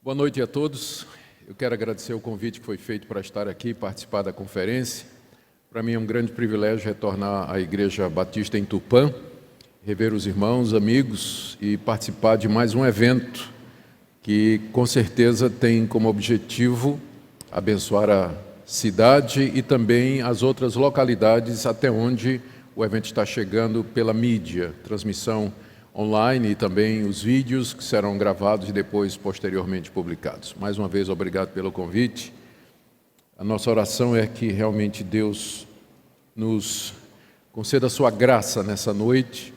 Boa noite a todos. Eu quero agradecer o convite que foi feito para estar aqui e participar da conferência. Para mim é um grande privilégio retornar à Igreja Batista em Tupã, rever os irmãos, amigos e participar de mais um evento que com certeza tem como objetivo abençoar a cidade e também as outras localidades até onde o evento está chegando pela mídia, transmissão online e também os vídeos que serão gravados e depois posteriormente publicados. Mais uma vez, obrigado pelo convite. A nossa oração é que realmente Deus nos conceda a sua graça nessa noite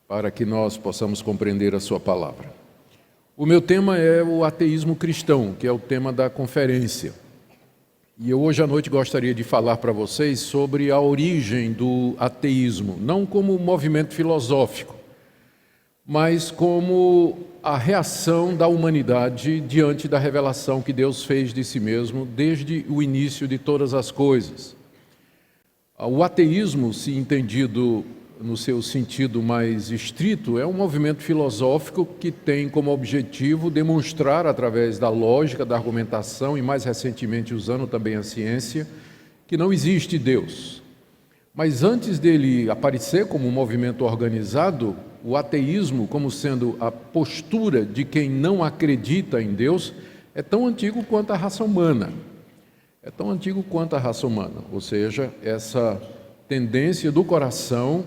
para que nós possamos compreender a sua palavra. O meu tema é o ateísmo cristão, que é o tema da conferência. E eu hoje à noite gostaria de falar para vocês sobre a origem do ateísmo, não como movimento filosófico, mas como a reação da humanidade diante da revelação que Deus fez de si mesmo desde o início de todas as coisas. O ateísmo, se entendido no seu sentido mais estrito, é um movimento filosófico que tem como objetivo demonstrar, através da lógica, da argumentação e, mais recentemente, usando também a ciência, que não existe Deus. Mas antes dele aparecer como um movimento organizado, o ateísmo, como sendo a postura de quem não acredita em Deus, é tão antigo quanto a raça humana. É tão antigo quanto a raça humana, ou seja, essa tendência do coração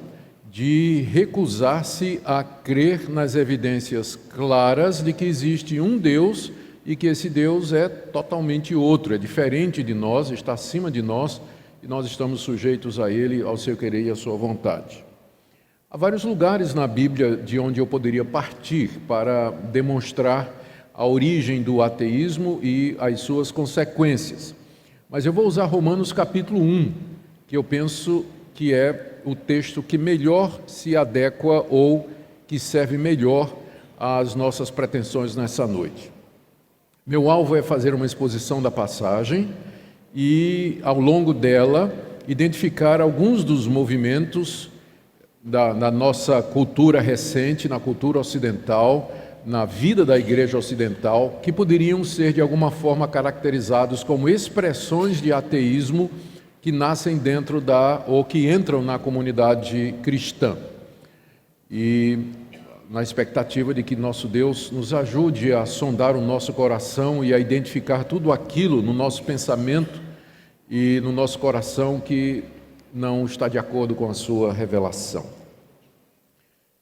de recusar-se a crer nas evidências claras de que existe um Deus e que esse Deus é totalmente outro, é diferente de nós, está acima de nós e nós estamos sujeitos a Ele, ao seu querer e à sua vontade. Há vários lugares na Bíblia de onde eu poderia partir para demonstrar a origem do ateísmo e as suas consequências. Mas eu vou usar Romanos capítulo 1, que eu penso que é o texto que melhor se adequa ou que serve melhor às nossas pretensões nessa noite. Meu alvo é fazer uma exposição da passagem e, ao longo dela, identificar alguns dos movimentos da nossa cultura recente, na cultura ocidental, na vida da igreja ocidental, que poderiam ser de alguma forma caracterizados como expressões de ateísmo que nascem dentro ou que entram na comunidade cristã. E na expectativa de que nosso Deus nos ajude a sondar o nosso coração e a identificar tudo aquilo no nosso pensamento e no nosso coração que não está de acordo com a sua revelação.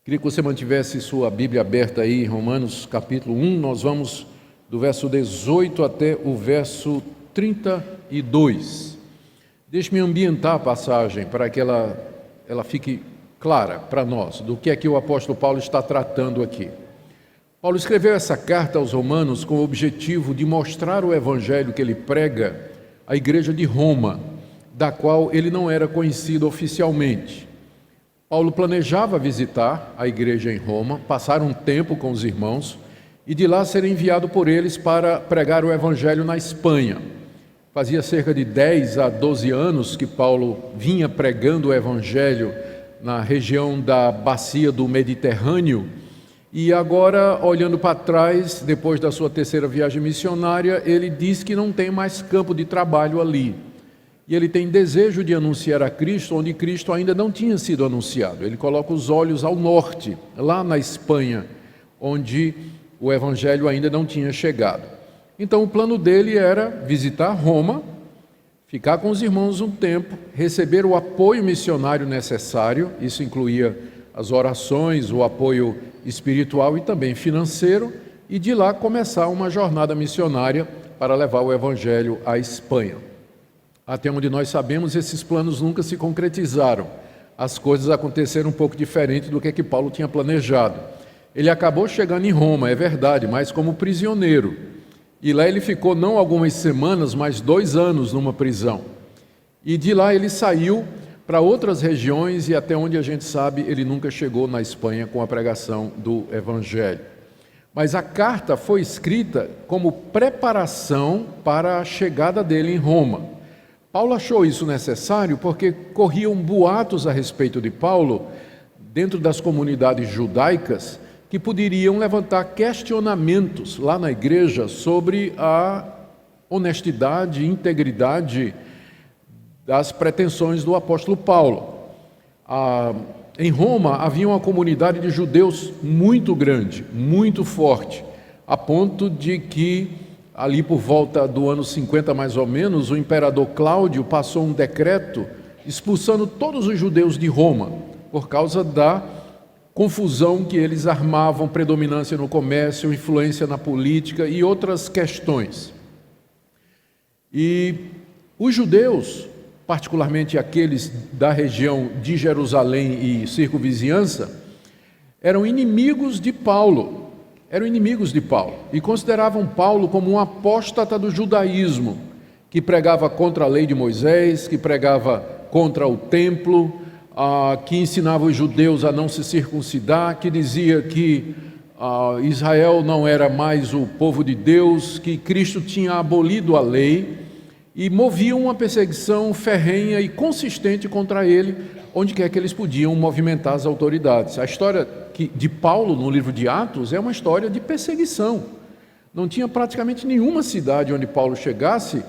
Queria que você mantivesse sua Bíblia aberta aí em Romanos capítulo 1, nós vamos do verso 18 até o verso 32. Deixe-me ambientar a passagem para que ela fique clara para nós, do que é que o apóstolo Paulo está tratando aqui. Paulo escreveu essa carta aos Romanos com o objetivo de mostrar o evangelho que ele prega à igreja de Roma, da qual ele não era conhecido oficialmente. Paulo planejava visitar a igreja em Roma, passar um tempo com os irmãos e de lá ser enviado por eles para pregar o evangelho na Espanha. Fazia cerca de 10 a 12 anos que Paulo vinha pregando o evangelho na região da bacia do Mediterrâneo e agora, olhando para trás, depois da sua terceira viagem missionária, ele diz que não tem mais campo de trabalho ali. E ele tem desejo de anunciar a Cristo onde Cristo ainda não tinha sido anunciado. Ele coloca os olhos ao norte, lá na Espanha, onde o evangelho ainda não tinha chegado. Então o plano dele era visitar Roma, ficar com os irmãos um tempo, receber o apoio missionário necessário, isso incluía as orações, o apoio espiritual e também financeiro, e de lá começar uma jornada missionária para levar o evangelho à Espanha. Até onde nós sabemos, esses planos nunca se concretizaram. As coisas aconteceram um pouco diferente do que Paulo tinha planejado. Ele acabou chegando em Roma, é verdade, mas como prisioneiro. E lá ele ficou não algumas semanas, mas 2 anos numa prisão. E de lá ele saiu para outras regiões e até onde a gente sabe, ele nunca chegou na Espanha com a pregação do Evangelho. Mas a carta foi escrita como preparação para a chegada dele em Roma. Paulo achou isso necessário porque corriam boatos a respeito de Paulo dentro das comunidades judaicas que poderiam levantar questionamentos lá na igreja sobre a honestidade e integridade das pretensões do apóstolo Paulo. Em Roma havia uma comunidade de judeus muito grande, muito forte, a ponto de que, ali por volta do ano 50 mais ou menos, o imperador Cláudio passou um decreto expulsando todos os judeus de Roma, por causa da confusão que eles armavam, predominância no comércio, influência na política e outras questões. E os judeus, particularmente aqueles da região de Jerusalém e circunvizinhança, eram inimigos de Paulo, e consideravam Paulo como um apóstata do judaísmo, que pregava contra a lei de Moisés, que pregava contra o templo, que ensinava os judeus a não se circuncidar, que dizia que Israel não era mais o povo de Deus, que Cristo tinha abolido a lei, e moviam uma perseguição ferrenha e consistente contra ele, onde quer que eles podiam movimentar as autoridades. A história de Paulo no livro de Atos é uma história de perseguição. Não tinha praticamente nenhuma cidade onde Paulo chegasse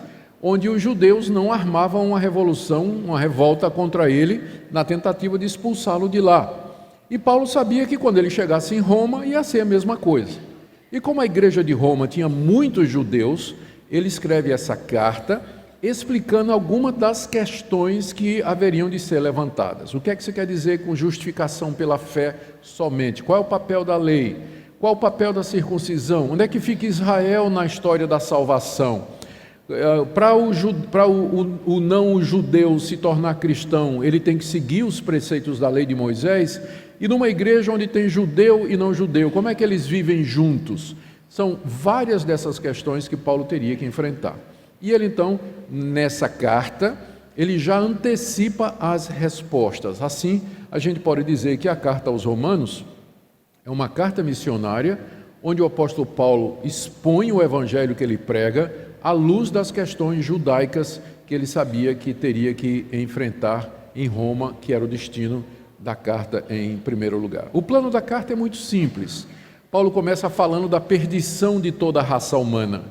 onde os judeus não armavam uma revolução, uma revolta contra ele, na tentativa de expulsá-lo de lá. E Paulo sabia que quando ele chegasse em Roma ia ser a mesma coisa. E como a igreja de Roma tinha muitos judeus, ele escreve essa carta explicando algumas das questões que haveriam de ser levantadas. O que é que você quer dizer com justificação pela fé somente? Qual é o papel da lei? Qual é o papel da circuncisão? Onde é que fica Israel na história da salvação? Para o não-judeu se tornar cristão, ele tem que seguir os preceitos da lei de Moisés. E numa igreja onde tem judeu e não-judeu, como é que eles vivem juntos? São várias dessas questões que Paulo teria que enfrentar. E ele então, nessa carta, ele já antecipa as respostas. Assim, a gente pode dizer que a carta aos Romanos é uma carta missionária, onde o apóstolo Paulo expõe o evangelho que ele prega, à luz das questões judaicas que ele sabia que teria que enfrentar em Roma, que era o destino da carta em primeiro lugar. O plano da carta é muito simples. Paulo começa falando da perdição de toda a raça humana.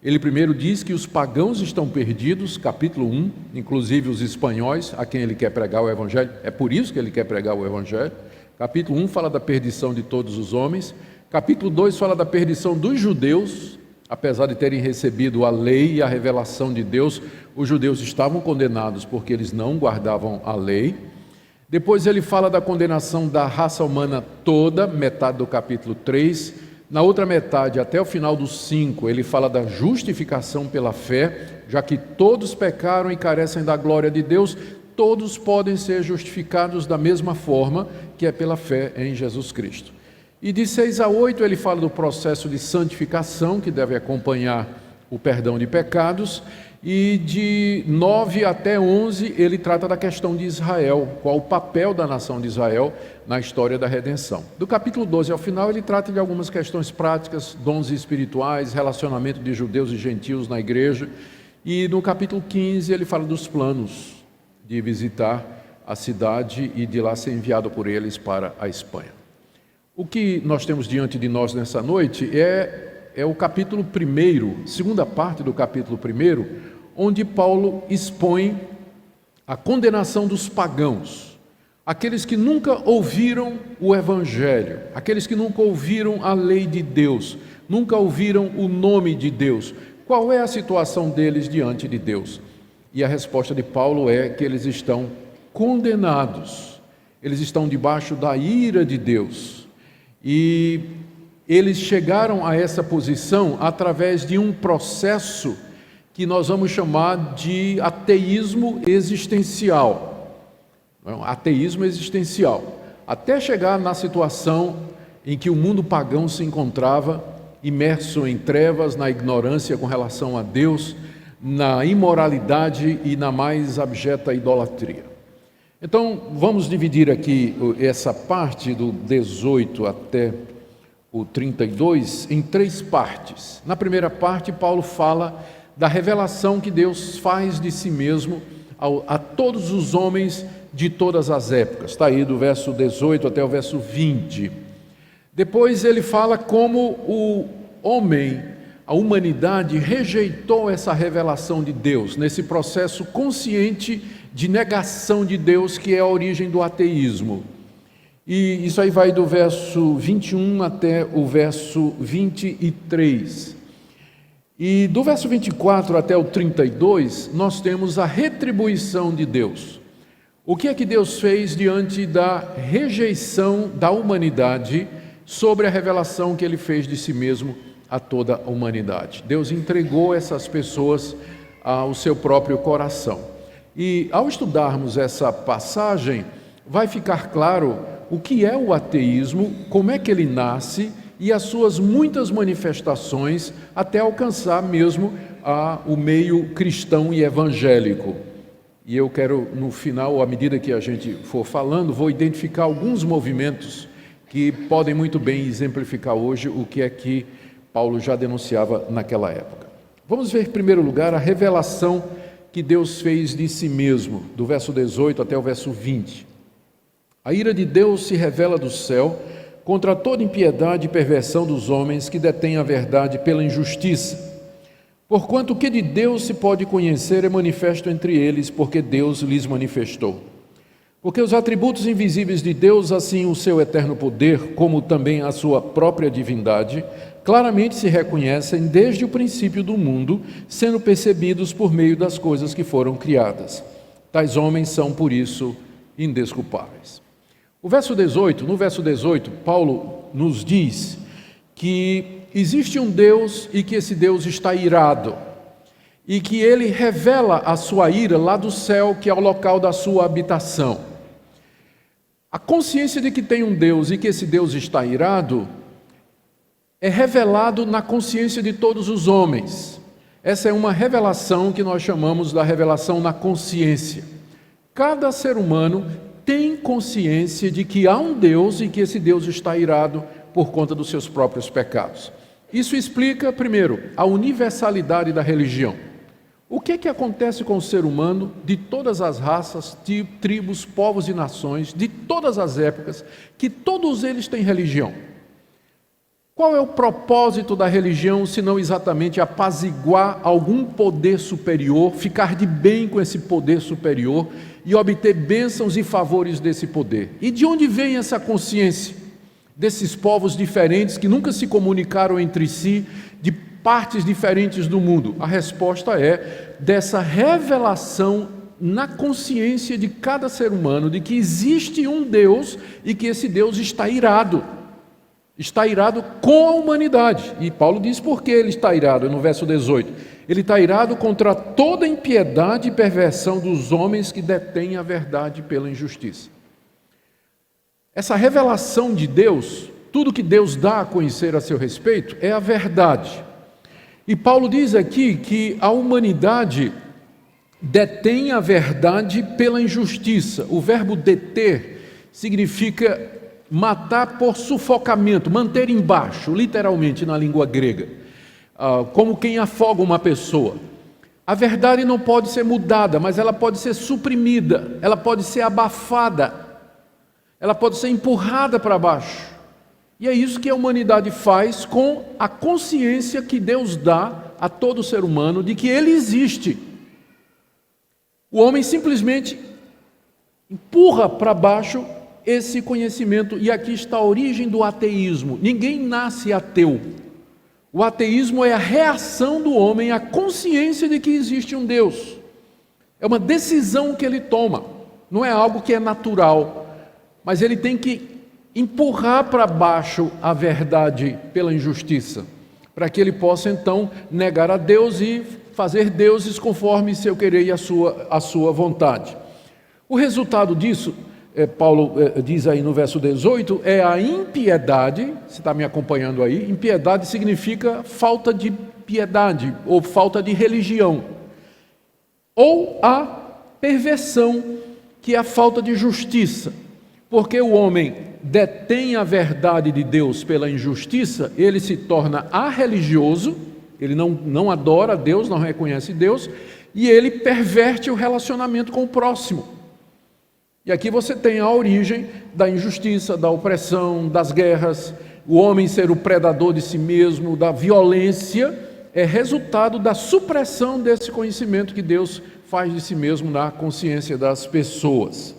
Ele primeiro diz que os pagãos estão perdidos, capítulo 1, inclusive os espanhóis, a quem ele quer pregar o evangelho, é por isso que ele quer pregar o evangelho. Capítulo 1 fala da perdição de todos os homens. Capítulo 2 fala da perdição dos judeus. Apesar de terem recebido a lei e a revelação de Deus, os judeus estavam condenados porque eles não guardavam a lei. Depois ele fala da condenação da raça humana toda, metade do capítulo 3. Na outra metade, até o final do 5, ele fala da justificação pela fé, já que todos pecaram e carecem da glória de Deus, todos podem ser justificados da mesma forma, que é pela fé em Jesus Cristo. E de 6 a 8 ele fala do processo de santificação que deve acompanhar o perdão de pecados, e de 9 até 11 ele trata da questão de Israel, qual o papel da nação de Israel na história da redenção. Do capítulo 12 ao final ele trata de algumas questões práticas, dons espirituais, relacionamento de judeus e gentios na igreja, e no capítulo 15 ele fala dos planos de visitar a cidade e de lá ser enviado por eles para a Espanha. O que nós temos diante de nós nessa noite é o capítulo 1, segunda parte do capítulo 1, onde Paulo expõe a condenação dos pagãos, aqueles que nunca ouviram o Evangelho, aqueles que nunca ouviram a lei de Deus, nunca ouviram o nome de Deus. Qual é a situação deles diante de Deus? E a resposta de Paulo é que eles estão condenados, eles estão debaixo da ira de Deus. E eles chegaram a essa posição através de um processo que nós vamos chamar de ateísmo existencial. Ateísmo existencial. Até chegar na situação em que o mundo pagão se encontrava imerso em trevas, na ignorância com relação a Deus, na imoralidade e na mais abjeta idolatria. Então, vamos dividir aqui essa parte do 18 até o 32 em 3 partes. Na primeira parte, Paulo fala da revelação que Deus faz de si mesmo a todos os homens de todas as épocas. Está aí do verso 18 até o verso 20. Depois ele fala como o homem, a humanidade, rejeitou essa revelação de Deus, nesse processo consciente de negação de Deus, que é a origem do ateísmo. E isso aí vai do verso 21 até o verso 23. E do verso 24 até o 32, nós temos a retribuição de Deus. O que é que Deus fez diante da rejeição da humanidade sobre a revelação que Ele fez de si mesmo a toda a humanidade? Deus entregou essas pessoas ao seu próprio coração. E ao estudarmos essa passagem, vai ficar claro o que é o ateísmo, como é que ele nasce e as suas muitas manifestações até alcançar mesmo o meio cristão e evangélico. E eu quero, no final, à medida que a gente for falando, vou identificar alguns movimentos que podem muito bem exemplificar hoje o que é que Paulo já denunciava naquela época. Vamos ver, em primeiro lugar, a revelação que Deus fez de si mesmo, do verso 18 até o verso 20. A ira de Deus se revela do céu contra toda impiedade e perversão dos homens que detêm a verdade pela injustiça. Porquanto o que de Deus se pode conhecer é manifesto entre eles, porque Deus lhes manifestou. Porque os atributos invisíveis de Deus, assim o seu eterno poder, como também a sua própria divindade, claramente se reconhecem desde o princípio do mundo, sendo percebidos por meio das coisas que foram criadas. Tais homens são, por isso, indesculpáveis. No verso 18, Paulo nos diz que existe um Deus e que esse Deus está irado, e que ele revela a sua ira lá do céu, que é o local da sua habitação. A consciência de que tem um Deus e que esse Deus está irado é revelado na consciência de todos os homens. Essa é uma revelação que nós chamamos da revelação na consciência. Cada ser humano tem consciência de que há um Deus e que esse Deus está irado por conta dos seus próprios pecados. Isso explica, primeiro, a universalidade da religião. O que acontece com o ser humano de todas as raças, tribos, povos e nações, de todas as épocas, que todos eles têm religião? Qual é o propósito da religião, se não exatamente apaziguar algum poder superior, ficar de bem com esse poder superior e obter bênçãos e favores desse poder? E de onde vem essa consciência desses povos diferentes que nunca se comunicaram entre si, de partes diferentes do mundo? A resposta é dessa revelação na consciência de cada ser humano de que existe um Deus e que esse Deus está irado. Está irado com a humanidade. E Paulo diz por que ele está irado, no verso 18. Ele está irado contra toda impiedade e perversão dos homens que detêm a verdade pela injustiça. Essa revelação de Deus, tudo que Deus dá a conhecer a seu respeito, é a verdade. E Paulo diz aqui que a humanidade detém a verdade pela injustiça. O verbo deter significa matar por sufocamento, manter embaixo, literalmente na língua grega, como quem afoga uma pessoa. A verdade não pode ser mudada, mas ela pode ser suprimida, ela pode ser abafada, ela pode ser empurrada para baixo. E é isso que a humanidade faz com a consciência que Deus dá a todo ser humano de que ele existe. O homem simplesmente empurra para baixo esse conhecimento, e aqui está a origem do ateísmo. Ninguém nasce ateu. O ateísmo é a reação do homem à consciência de que existe um Deus. É uma decisão que ele toma, não é algo que é natural, mas ele tem que empurrar para baixo a verdade pela injustiça, para que ele possa então negar a Deus e fazer deuses conforme seu querer e a sua vontade. O resultado disso, Paulo diz aí no verso 18, é a impiedade. Você está me acompanhando aí? Impiedade significa falta de piedade ou falta de religião, ou a perversão, que é a falta de justiça. Porque o homem detém a verdade de Deus pela injustiça, ele se torna arreligioso, ele não adora Deus, não reconhece Deus, e ele perverte o relacionamento com o próximo. E aqui você tem a origem da injustiça, da opressão, das guerras, o homem ser o predador de si mesmo, da violência, é resultado da supressão desse conhecimento que Deus faz de si mesmo na consciência das pessoas.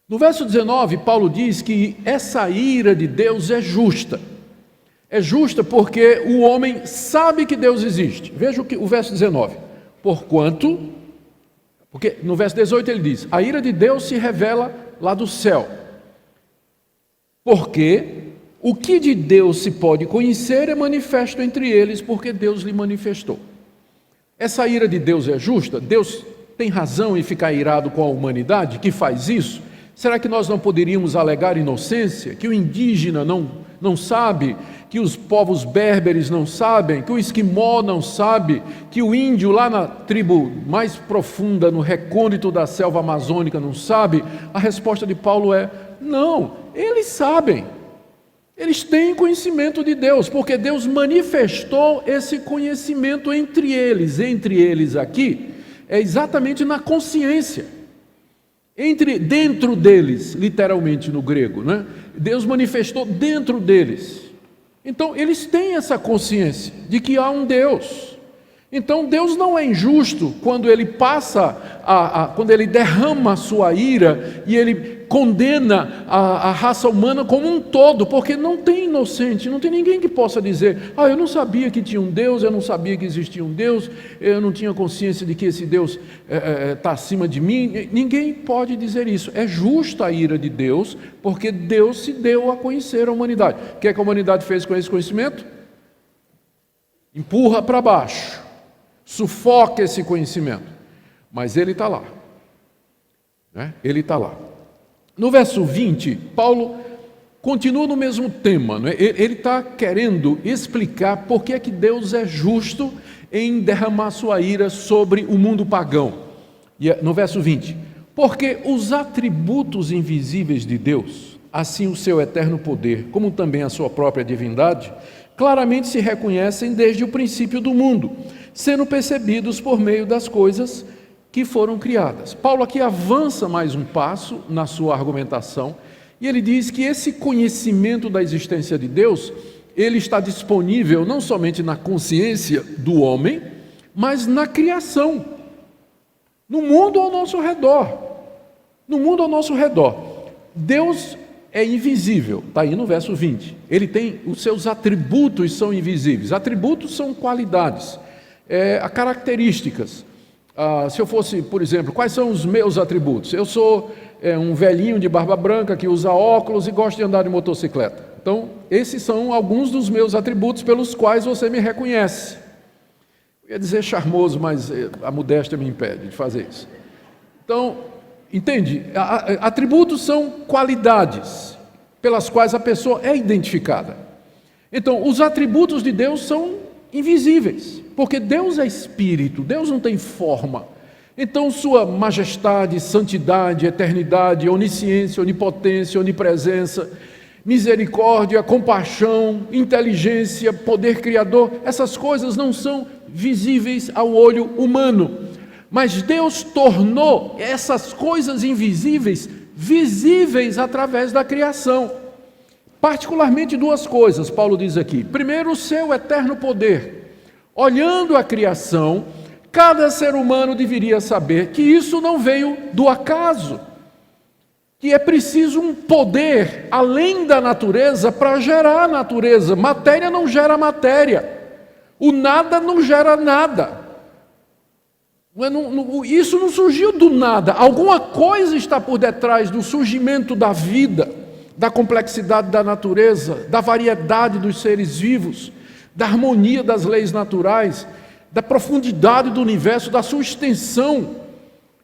No verso 19, Paulo diz que essa ira de Deus é justa. É justa porque o homem sabe que Deus existe. Veja o verso 19. Porque no verso 18 ele diz: a ira de Deus se revela lá do céu. Porque o que de Deus se pode conhecer é manifesto entre eles, porque Deus lhe manifestou. Essa ira de Deus é justa? Deus tem razão em ficar irado com a humanidade que faz isso? Será que nós não poderíamos alegar inocência? Que o indígena não sabe, que os povos berberes não sabem, que o esquimó não sabe, que o índio lá na tribo mais profunda, no recôndito da selva amazônica não sabe? A resposta de Paulo é: não, eles sabem. Eles têm conhecimento de Deus, porque Deus manifestou esse conhecimento entre eles aqui, é exatamente na consciência. Dentro deles, literalmente no grego, né? Deus manifestou dentro deles. Então, eles têm essa consciência de que há um Deus. Então, Deus não é injusto quando Ele quando Ele derrama a sua ira e Ele condena a raça humana como um todo, porque não tem inocente, não tem ninguém que possa dizer: eu não sabia que tinha um Deus, eu não sabia que existia um Deus, eu não tinha consciência de que esse Deus está acima de mim. Ninguém pode dizer isso. É justa a ira de Deus, porque Deus se deu a conhecer a humanidade. O que é que a humanidade fez com esse conhecimento? Empurra para baixo, sufoca esse conhecimento, mas ele está lá, né? Ele está lá. No verso 20, Paulo continua no mesmo tema, né? Ele está querendo explicar por que é que Deus é justo em derramar sua ira sobre o mundo pagão. E no verso 20, porque os atributos invisíveis de Deus, assim o seu eterno poder, como também a sua própria divindade, claramente se reconhecem desde o princípio do mundo, sendo percebidos por meio das coisas que foram criadas. Paulo aqui avança mais um passo na sua argumentação, e ele diz que esse conhecimento da existência de Deus, ele está disponível não somente na consciência do homem, mas na criação, no mundo ao nosso redor. No mundo ao nosso redor. Deus é invisível, está aí no verso 20. Ele tem, os seus atributos são invisíveis. Atributos são qualidades, características. Se eu fosse, por exemplo, quais são os meus atributos? Eu sou um velhinho de barba branca que usa óculos e gosta de andar de motocicleta. Então, esses são alguns dos meus atributos pelos quais você me reconhece. Eu ia dizer charmoso, mas a modéstia me impede de fazer isso. Então, entende? Atributos são qualidades pelas quais a pessoa é identificada. Então, os atributos de Deus são invisíveis, porque Deus é espírito, Deus não tem forma. Então, sua majestade, santidade, eternidade, onisciência, onipotência, onipresença, misericórdia, compaixão, inteligência, poder criador, essas coisas não são visíveis ao olho humano. Mas Deus tornou essas coisas invisíveis visíveis através da criação. Particularmente duas coisas, Paulo diz aqui. Primeiro, o seu eterno poder. Olhando a criação, cada ser humano deveria saber que isso não veio do acaso, que é preciso um poder além da natureza para gerar a natureza. Matéria não gera matéria, o nada não gera nada. Isso não surgiu do nada, alguma coisa está por detrás do surgimento da vida, da complexidade da natureza, da variedade dos seres vivos, da harmonia das leis naturais, da profundidade do universo, da sua extensão,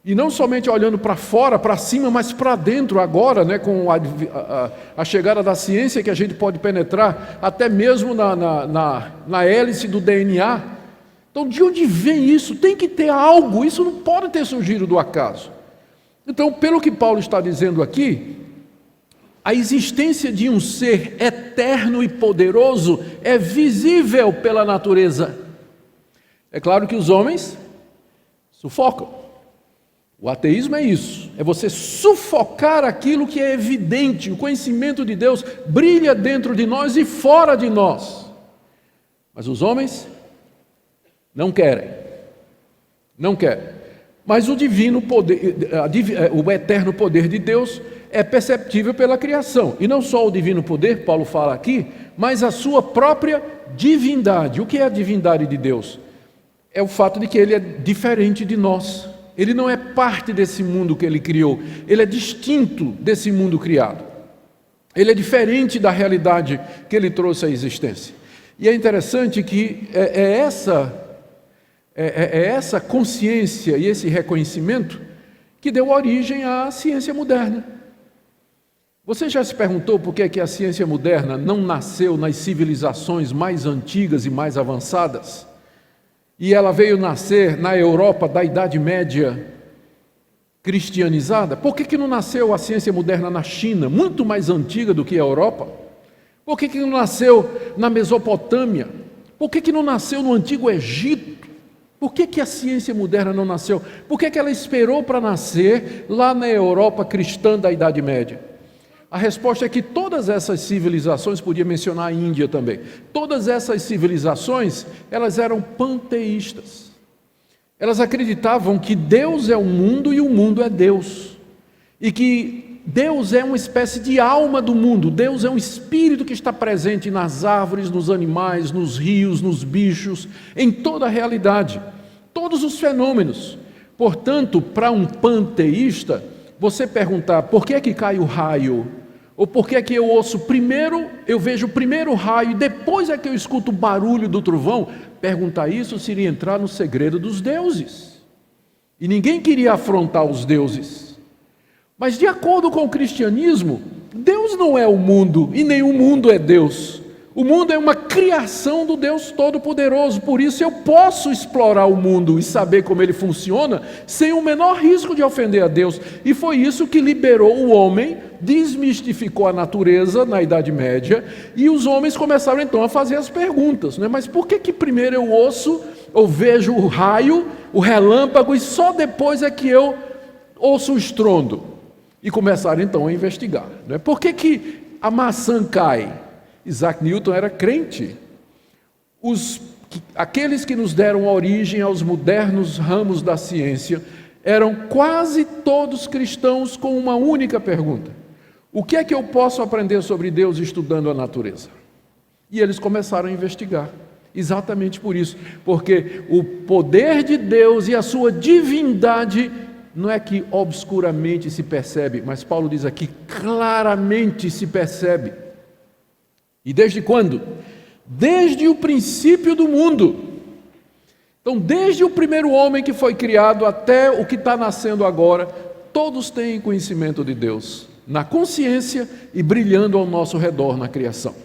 e não somente olhando para fora, para cima, mas para dentro agora, né, com a chegada da ciência, que a gente pode penetrar até mesmo na hélice do DNA. Então, de onde vem isso? Tem que ter algo, isso não pode ter surgido do acaso. Então, pelo que Paulo está dizendo aqui, a existência de um ser eterno e poderoso é visível pela natureza. É claro que os homens sufocam. O ateísmo é isso, é você sufocar aquilo que é evidente. O conhecimento de Deus brilha dentro de nós e fora de nós. Mas os homens não querem. Mas o divino poder, o eterno poder de Deus é perceptível pela criação. E não só o divino poder, Paulo fala aqui, mas a sua própria divindade. O que é a divindade de Deus? É o fato de que ele é diferente de nós. Ele não é parte desse mundo que ele criou. Ele é distinto desse mundo criado. Ele é diferente da realidade que ele trouxe à existência. E é interessante que é essa consciência e esse reconhecimento que deu origem à ciência moderna. Você já se perguntou por que a ciência moderna não nasceu nas civilizações mais antigas e mais avançadas? E ela veio nascer na Europa da Idade Média cristianizada? Por que não nasceu a ciência moderna na China, muito mais antiga do que a Europa? Por que não nasceu na Mesopotâmia? Por que não nasceu no Antigo Egito? Por que a ciência moderna não nasceu? Por que ela esperou para nascer lá na Europa cristã da Idade Média? A resposta é que todas essas civilizações, podia mencionar a Índia também, todas essas civilizações, elas eram panteístas. Elas acreditavam que Deus é o mundo e o mundo é Deus. E que Deus é uma espécie de alma do mundo. Deus é um espírito que está presente nas árvores, nos animais, nos rios, nos bichos, em toda a realidade, todos os fenômenos. Portanto, para um panteísta, você perguntar por que é que cai o raio, ou por que é que eu ouço primeiro, eu vejo primeiro o raio e depois é que eu escuto o barulho do trovão, perguntar isso seria entrar no segredo dos deuses. E ninguém queria afrontar os deuses. Mas de acordo com o cristianismo, Deus não é o mundo e nem o mundo é Deus. O mundo é uma criação do Deus Todo-Poderoso, por isso eu posso explorar o mundo e saber como ele funciona sem o menor risco de ofender a Deus. E foi isso que liberou o homem, desmistificou a natureza na Idade Média, e os homens começaram então a fazer as perguntas, né? Mas por que primeiro eu ouço, ou vejo o raio, o relâmpago, e só depois é que eu ouço o estrondo? E começaram então a investigar, né? Por que a maçã cai? Isaac Newton era crente. Aqueles que nos deram origem aos modernos ramos da ciência eram quase todos cristãos com uma única pergunta: o que é que eu posso aprender sobre Deus estudando a natureza? E eles começaram a investigar, exatamente por isso, porque o poder de Deus e a sua divindade não é que obscuramente se percebe, mas Paulo diz aqui, claramente se percebe. E desde quando? Desde o princípio do mundo. Então, desde o primeiro homem que foi criado até o que está nascendo agora, todos têm conhecimento de Deus, na consciência e brilhando ao nosso redor na criação.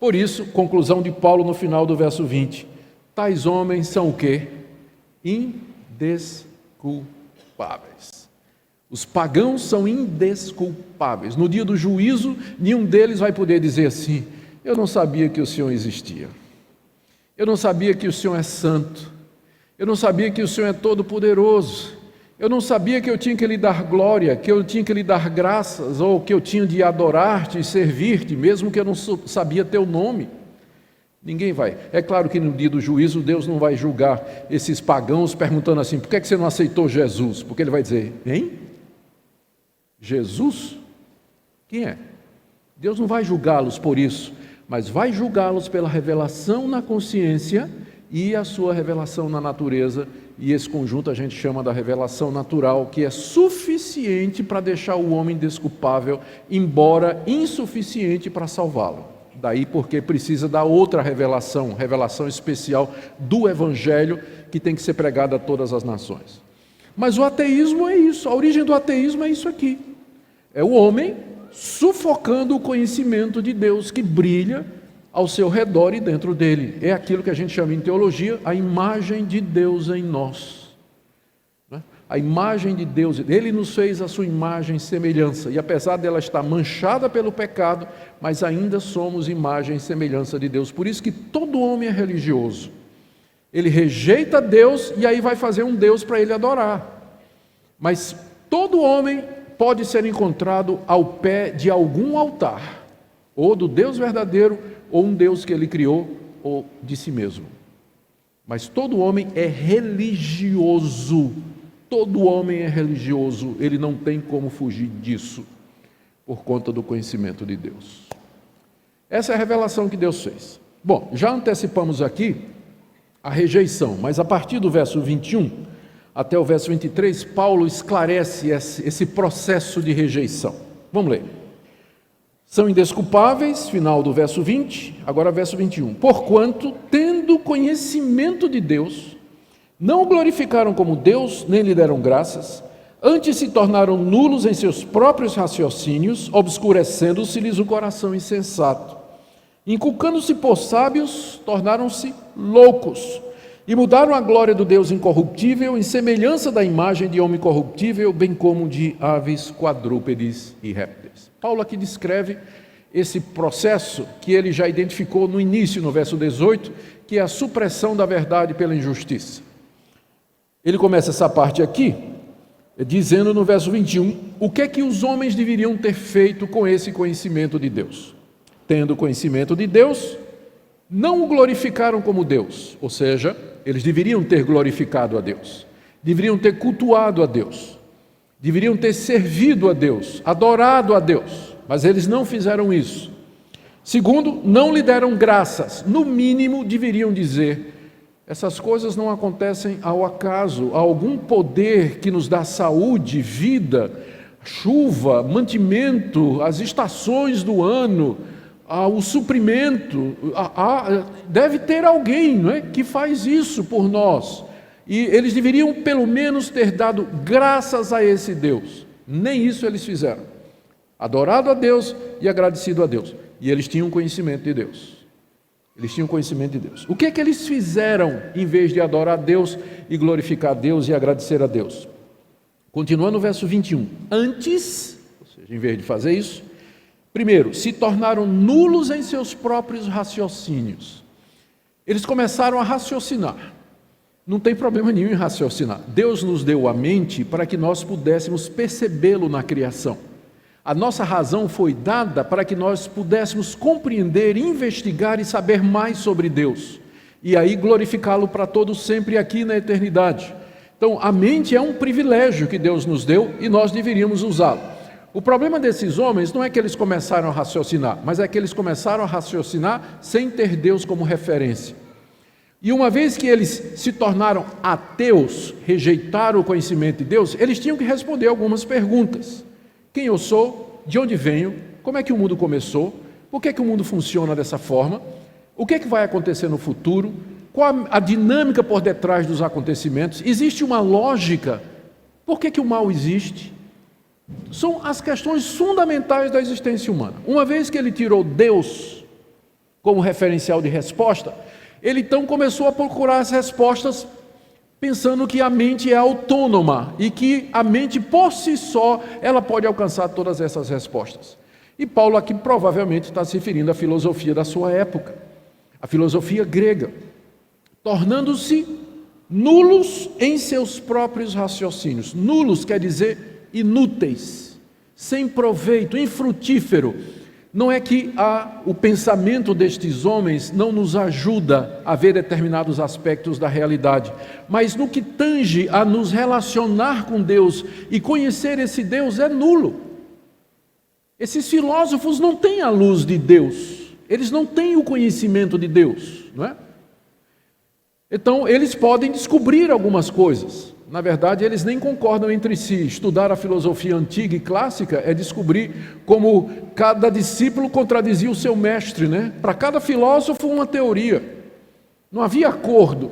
Por isso, conclusão de Paulo no final do verso 20, tais homens são o quê? Indesculpáveis. Os pagãos são indesculpáveis. No dia do juízo, nenhum deles vai poder dizer assim: eu não sabia que o Senhor existia. Eu não sabia que o Senhor é santo. Eu não sabia que o Senhor é todo-poderoso. Eu não sabia que eu tinha que lhe dar glória, que eu tinha que lhe dar graças, ou que eu tinha de adorar-te e servir-te, mesmo que eu não sabia teu nome. Ninguém vai. É claro que no dia do juízo Deus não vai julgar esses pagãos perguntando assim: por que você não aceitou Jesus? Porque ele vai dizer: hein? Jesus? Quem é? Deus não vai julgá-los por isso, mas vai julgá-los pela revelação na consciência e a sua revelação na natureza, e esse conjunto a gente chama da revelação natural, que é suficiente para deixar o homem desculpável, embora insuficiente para salvá-lo. Daí porque precisa da outra revelação, revelação especial do Evangelho, que tem que ser pregada a todas as nações. Mas o ateísmo é isso, a origem do ateísmo é isso aqui. É o homem sufocando o conhecimento de Deus que brilha ao seu redor e dentro dele. É aquilo que a gente chama em teologia a imagem de Deus em nós. A imagem de Deus, Ele nos fez a sua imagem e semelhança, e apesar dela estar manchada pelo pecado, mas ainda somos imagem e semelhança de Deus. Por isso que todo homem é religioso. Ele rejeita Deus e aí vai fazer um Deus para ele adorar. Mas todo homem pode ser encontrado ao pé de algum altar, ou do Deus verdadeiro, ou um Deus que ele criou, ou de si mesmo. Mas todo homem é religioso. Todo homem é religioso. Ele não tem como fugir disso, por conta do conhecimento de Deus. Essa é a revelação que Deus fez. Bom, já antecipamos aqui a rejeição, mas a partir do verso 21 até o verso 23, Paulo esclarece esse processo de rejeição. Vamos ler. São indesculpáveis, final do verso 20, agora verso 21. Porquanto, tendo conhecimento de Deus, não o glorificaram como Deus, nem lhe deram graças, antes se tornaram nulos em seus próprios raciocínios, obscurecendo-se-lhes o coração insensato. Inculcando-se por sábios, tornaram-se loucos, e mudaram a glória do Deus incorruptível em semelhança da imagem de homem corruptível, bem como de aves, quadrúpedes e répteis. Paulo aqui descreve esse processo que ele já identificou no início, no verso 18, que é a supressão da verdade pela injustiça. Ele começa essa parte aqui, dizendo no verso 21, o que é que os homens deveriam ter feito com esse conhecimento de Deus? Tendo conhecimento de Deus, não o glorificaram como Deus, ou seja, eles deveriam ter glorificado a Deus, deveriam ter cultuado a Deus, deveriam ter servido a Deus, adorado a Deus, mas eles não fizeram isso. Segundo, não lhe deram graças, no mínimo deveriam dizer, essas coisas não acontecem ao acaso, há algum poder que nos dá saúde, vida, chuva, mantimento, as estações do ano, o suprimento, deve ter alguém, não é, que faz isso por nós, e eles deveriam pelo menos ter dado graças a esse Deus. Nem isso eles fizeram, adorado a Deus e agradecido a Deus, e eles tinham conhecimento de Deus. Eles tinham conhecimento de Deus. O que é que eles fizeram em vez de adorar a Deus e glorificar a Deus e agradecer a Deus? Continuando no verso 21, antes, ou seja, em vez de fazer isso, primeiro, se tornaram nulos em seus próprios raciocínios. Eles começaram a raciocinar. Não tem problema nenhum em raciocinar. Deus nos deu a mente para que nós pudéssemos percebê-lo na criação. A nossa razão foi dada para que nós pudéssemos compreender, investigar e saber mais sobre Deus. E aí glorificá-lo para todos sempre aqui na eternidade. Então, a mente é um privilégio que Deus nos deu e nós deveríamos usá-lo. O problema desses homens não é que eles começaram a raciocinar, mas é que eles começaram a raciocinar sem ter Deus como referência. E uma vez que eles se tornaram ateus, rejeitaram o conhecimento de Deus, eles tinham que responder algumas perguntas. Quem eu sou? De onde venho? Como é que o mundo começou? Por que o mundo funciona dessa forma? O que é que vai acontecer no futuro? Qual a dinâmica por detrás dos acontecimentos? Existe uma lógica? Por que o mal existe? São as questões fundamentais da existência humana. Uma vez que ele tirou Deus como referencial de resposta, ele então começou a procurar as respostas pensando que a mente é autônoma e que a mente por si só ela pode alcançar todas essas respostas. E Paulo aqui provavelmente está se referindo à filosofia da sua época, a filosofia grega, tornando-se nulos em seus próprios raciocínios. Nulos quer dizer inúteis, sem proveito, infrutífero. Não é que o pensamento destes homens não nos ajuda a ver determinados aspectos da realidade, mas no que tange a nos relacionar com Deus e conhecer esse Deus é nulo. Esses filósofos não têm a luz de Deus, eles não têm o conhecimento de Deus, não é? Então eles podem descobrir algumas coisas. Na verdade, eles nem concordam entre si. Estudar a filosofia antiga e clássica é descobrir como cada discípulo contradizia o seu mestre, né? Para cada filósofo, uma teoria. Não havia acordo.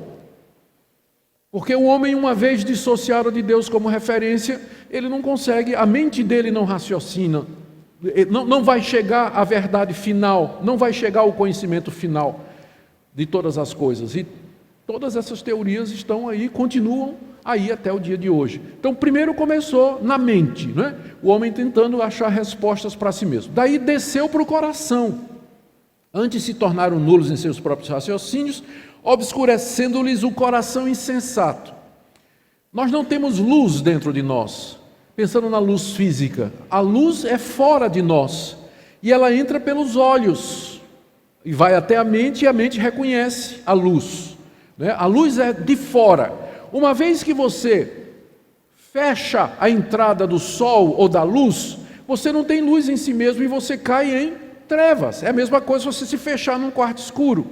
Porque o homem, uma vez dissociado de Deus como referência, ele não consegue, a mente dele não raciocina, não vai chegar à verdade final, não vai chegar ao conhecimento final de todas as coisas. E todas essas teorias estão aí, continuam aí até o dia de hoje. Então, primeiro começou na mente, né? O homem tentando achar respostas para si mesmo. Daí desceu para o coração. Antes se tornaram nulos em seus próprios raciocínios, obscurecendo-lhes o coração insensato. Nós não temos luz dentro de nós. Pensando na luz física, a luz é fora de nós e ela entra pelos olhos e vai até a mente e a mente reconhece a luz, né? A luz é de fora. Uma vez que você fecha a entrada do sol ou da luz, você não tem luz em si mesmo e você cai em trevas. É a mesma coisa se você se fechar num quarto escuro.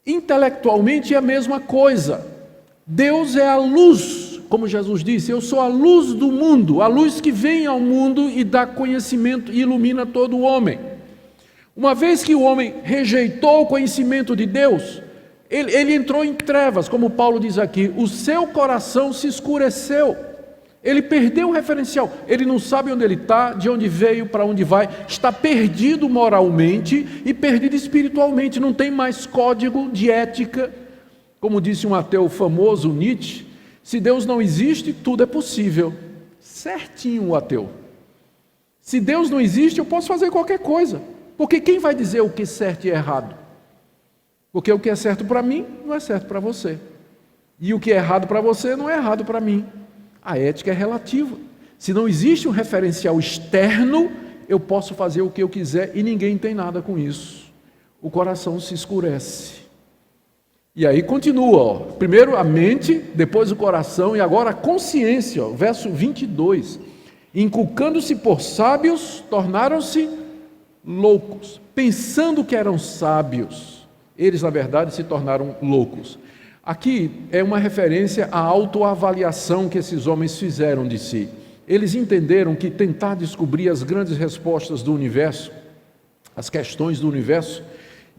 Intelectualmente é a mesma coisa. Deus é a luz, como Jesus disse, eu sou a luz do mundo, a luz que vem ao mundo e dá conhecimento e ilumina todo o homem. Uma vez que o homem rejeitou o conhecimento de Deus, ele entrou em trevas, como Paulo diz aqui, o seu coração se escureceu, ele perdeu o referencial, ele não sabe onde ele está, de onde veio, para onde vai, está perdido moralmente e perdido espiritualmente, não tem mais código de ética. Como disse um ateu famoso, Nietzsche, se Deus não existe, tudo é possível. Certinho o ateu. Se Deus não existe, eu posso fazer qualquer coisa. Porque quem vai dizer o que é certo e errado? Porque o que é certo para mim, não é certo para você. E o que é errado para você, não é errado para mim. A ética é relativa. Se não existe um referencial externo, eu posso fazer o que eu quiser e ninguém tem nada com isso. O coração se escurece. E aí continua, ó. Primeiro a mente, depois o coração e agora a consciência, ó. Verso 22. Inculcando-se por sábios, tornaram-se loucos. Pensando que eram sábios, eles na verdade se tornaram loucos. Aqui é uma referência à autoavaliação que esses homens fizeram de si. Eles entenderam que tentar descobrir as grandes respostas do universo, as questões do universo,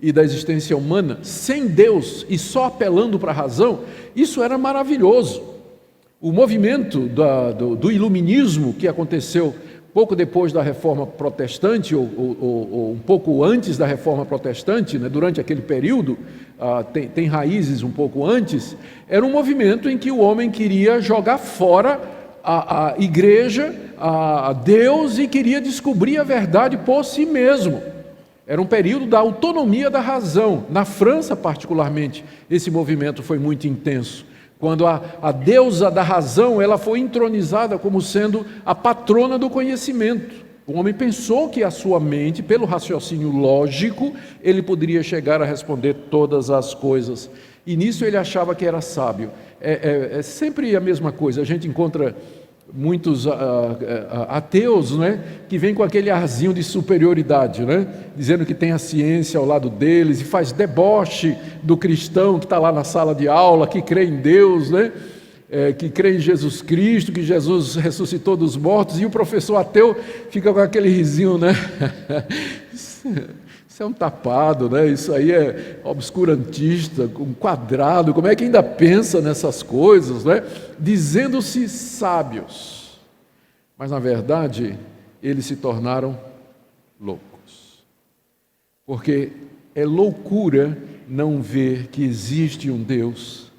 e da existência humana, sem Deus e só apelando para a razão, isso era maravilhoso. O movimento do iluminismo que aconteceu pouco depois da Reforma Protestante, ou um pouco antes da Reforma Protestante, né, durante aquele período, tem raízes um pouco antes, era um movimento em que o homem queria jogar fora a igreja, a Deus, e queria descobrir a verdade por si mesmo. Era um período da autonomia da razão. Na França, particularmente, esse movimento foi muito intenso. Quando a deusa da razão, ela foi entronizada como sendo a patrona do conhecimento. O homem pensou que a sua mente, pelo raciocínio lógico, ele poderia chegar a responder todas as coisas. E nisso ele achava que era sábio. É sempre a mesma coisa. A gente encontra muitos ateus, né, que vêm com aquele arzinho de superioridade, né, dizendo que tem a ciência ao lado deles e faz deboche do cristão que está lá na sala de aula, que crê em Deus, né, que crê em Jesus Cristo, que Jesus ressuscitou dos mortos, e o professor ateu fica com aquele risinho, né? Isso é um tapado, né? Isso aí é obscurantista, um quadrado. Como é que ainda pensa nessas coisas, né? Dizendo-se sábios, mas na verdade eles se tornaram loucos, porque é loucura não ver que existe um Deus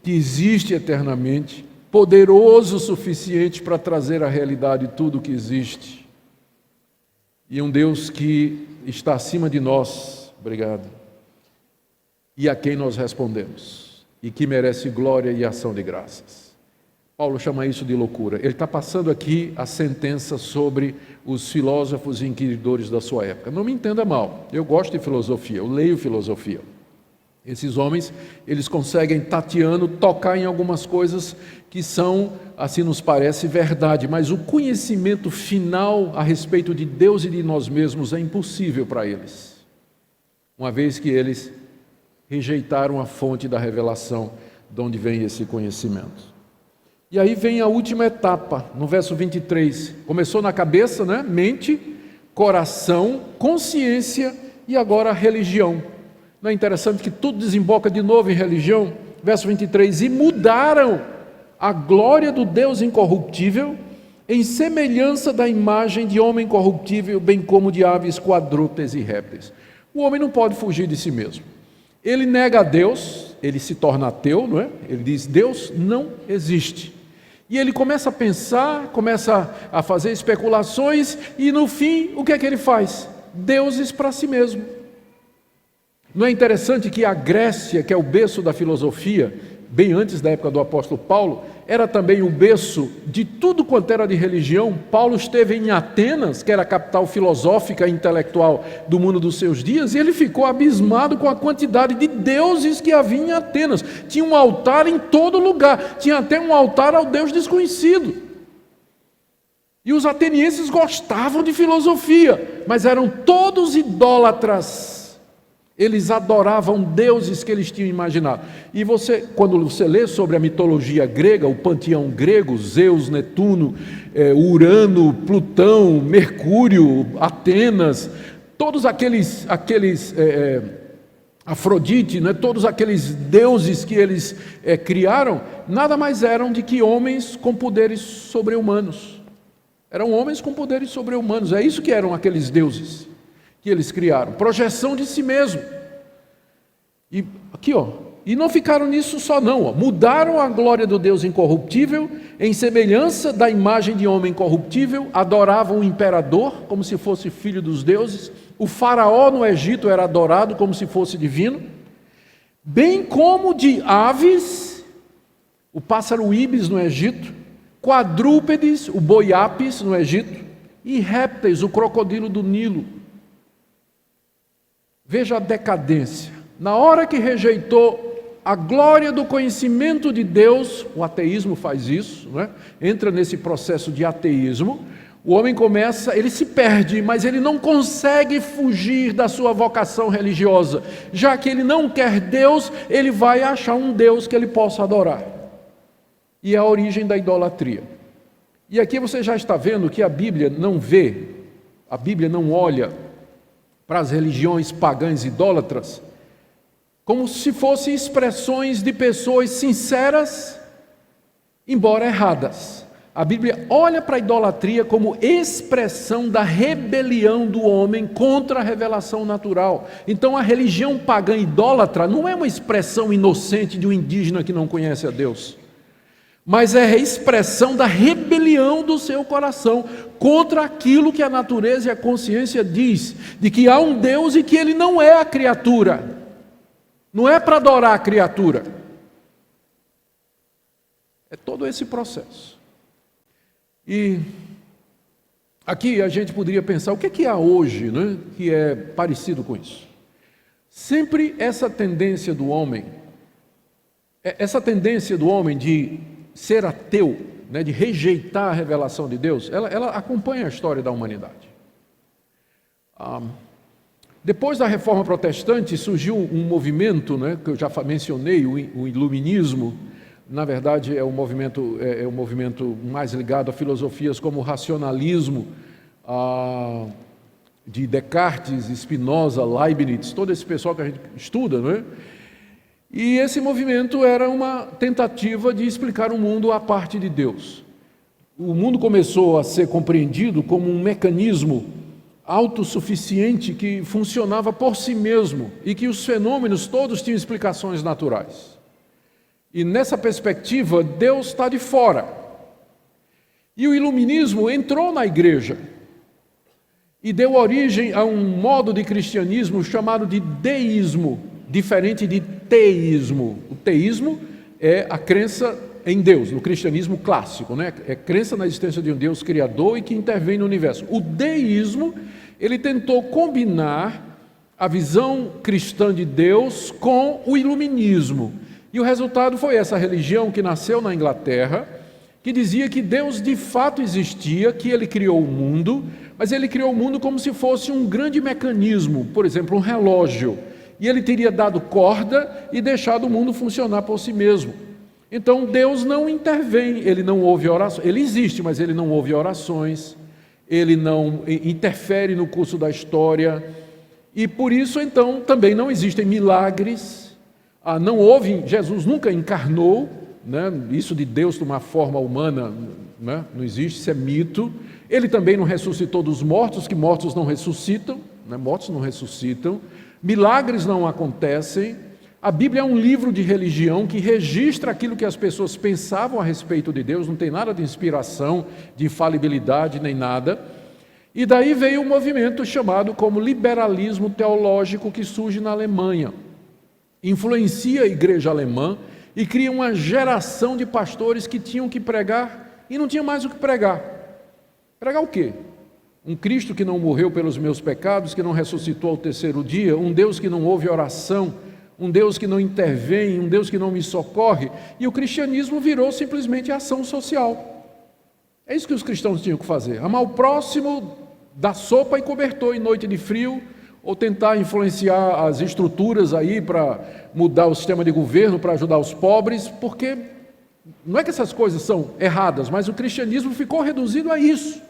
que existe eternamente, poderoso o suficiente para trazer à realidade tudo o que existe. E um Deus que está acima de nós, obrigado, e a quem nós respondemos, e que merece glória e ação de graças. Paulo chama isso de loucura. Ele está passando aqui a sentença sobre os filósofos e inquiridores da sua época. Não me entenda mal, eu gosto de filosofia, eu leio filosofia. Esses homens, eles conseguem, tateando, tocar em algumas coisas que são, assim nos parece, verdade, mas o conhecimento final a respeito de Deus e de nós mesmos é impossível para eles, uma vez que eles rejeitaram a fonte da revelação de onde vem esse conhecimento. E aí vem a última etapa, no verso 23, começou na cabeça, né? Mente, coração, consciência e agora religião. Não é interessante que tudo desemboca de novo em religião? Verso 23, e mudaram a glória do Deus incorruptível em semelhança da imagem de homem corruptível, bem como de aves, quadrúpedes e répteis. O homem não pode fugir de si mesmo. Ele nega a Deus, ele se torna ateu, não é? Ele diz, Deus não existe. E ele começa a pensar, começa a fazer especulações, e no fim, o que é que ele faz? Deuses para si mesmo. Não é interessante que a Grécia, que é o berço da filosofia, bem antes da época do apóstolo Paulo, era também o berço de tudo quanto era de religião. Paulo esteve em Atenas, que era a capital filosófica e intelectual do mundo dos seus dias, e ele ficou abismado com a quantidade de deuses que havia em Atenas. Tinha um altar em todo lugar, tinha até um altar ao Deus desconhecido. E os atenienses gostavam de filosofia, mas eram todos idólatras. Eles adoravam deuses que eles tinham imaginado. E quando você lê sobre a mitologia grega, o panteão grego, Zeus, Netuno, Urano, Plutão, Mercúrio, Atenas, todos aqueles Afrodite, né, todos aqueles deuses que eles criaram, nada mais eram de que homens com poderes sobre-humanos. Eram homens com poderes sobre-humanos. É isso que eram aqueles deuses que eles criaram, projeção de si mesmo. E aqui, e não ficaram nisso só não, mudaram a glória do Deus incorruptível em semelhança da imagem de homem corruptível, adoravam o imperador como se fosse filho dos deuses, o faraó no Egito era adorado como se fosse divino, bem como de aves, o pássaro íbis no Egito, quadrúpedes, o boi ápis no Egito, e répteis, o crocodilo do Nilo. Veja a decadência. Na hora que rejeitou a glória do conhecimento de Deus, o ateísmo faz isso, não é? Entra nesse processo de ateísmo, o homem ele se perde, mas ele não consegue fugir da sua vocação religiosa. Já que ele não quer Deus, ele vai achar um Deus que ele possa adorar. E é a origem da idolatria. E aqui você já está vendo que a Bíblia não vê, a Bíblia não olha para as religiões pagãs idólatras, como se fossem expressões de pessoas sinceras, embora erradas. A Bíblia olha para a idolatria como expressão da rebelião do homem contra a revelação natural. Então a religião pagã idólatra não é uma expressão inocente de um indígena que não conhece a Deus, mas é a expressão da rebelião do seu coração contra aquilo que a natureza e a consciência diz, de que há um Deus e que ele não é a criatura, não é para adorar a criatura. É todo esse processo. E aqui a gente poderia pensar, o que há hoje, né, que é parecido com isso? Sempre essa tendência do homem de ser ateu, né, de rejeitar a revelação de Deus, ela acompanha a história da humanidade. Depois da Reforma Protestante surgiu um movimento, né, que eu já mencionei, o Iluminismo. Na verdade é um movimento mais ligado a filosofias como o racionalismo, de Descartes, Spinoza, Leibniz, todo esse pessoal que a gente estuda, né? E esse movimento era uma tentativa de explicar o mundo à parte de Deus. O mundo começou a ser compreendido como um mecanismo autossuficiente que funcionava por si mesmo e que os fenômenos todos tinham explicações naturais. E nessa perspectiva, Deus está de fora. E o iluminismo entrou na igreja e deu origem a um modo de cristianismo chamado de deísmo, diferente de teísmo. O teísmo é a crença em Deus, no cristianismo clássico, né? É crença na existência de um Deus criador e que intervém no universo. O deísmo, ele tentou combinar a visão cristã de Deus com o iluminismo. E o resultado foi essa religião que nasceu na Inglaterra, que dizia que Deus de fato existia, que ele criou o mundo, mas ele criou o mundo como se fosse um grande mecanismo, por exemplo, um relógio. E ele teria dado corda e deixado o mundo funcionar por si mesmo. Então Deus não intervém, ele não ouve orações, ele existe, mas ele não ouve orações, ele não interfere no curso da história, e por isso então também não existem milagres, não houve, Jesus nunca encarnou, né? Isso de Deus tomar forma humana, né? Não existe, isso é mito. Ele também não ressuscitou dos mortos, que mortos não ressuscitam, né? Mortos não ressuscitam, milagres não acontecem. A Bíblia é um livro de religião que registra aquilo que as pessoas pensavam a respeito de Deus, não tem nada de inspiração, de infalibilidade, nem nada. E daí veio um movimento chamado como liberalismo teológico, que surge na Alemanha. Influencia a igreja alemã e cria uma geração de pastores que tinham que pregar e não tinha mais o que pregar. Pregar o quê? Um Cristo que não morreu pelos meus pecados, que não ressuscitou ao terceiro dia, um Deus que não ouve oração, um Deus que não intervém, um Deus que não me socorre. E o cristianismo virou simplesmente ação social. É isso que os cristãos tinham que fazer: amar o próximo, dar sopa e cobertor em noite de frio, ou tentar influenciar as estruturas aí para mudar o sistema de governo, para ajudar os pobres, porque não é que essas coisas são erradas, mas o cristianismo ficou reduzido a isso.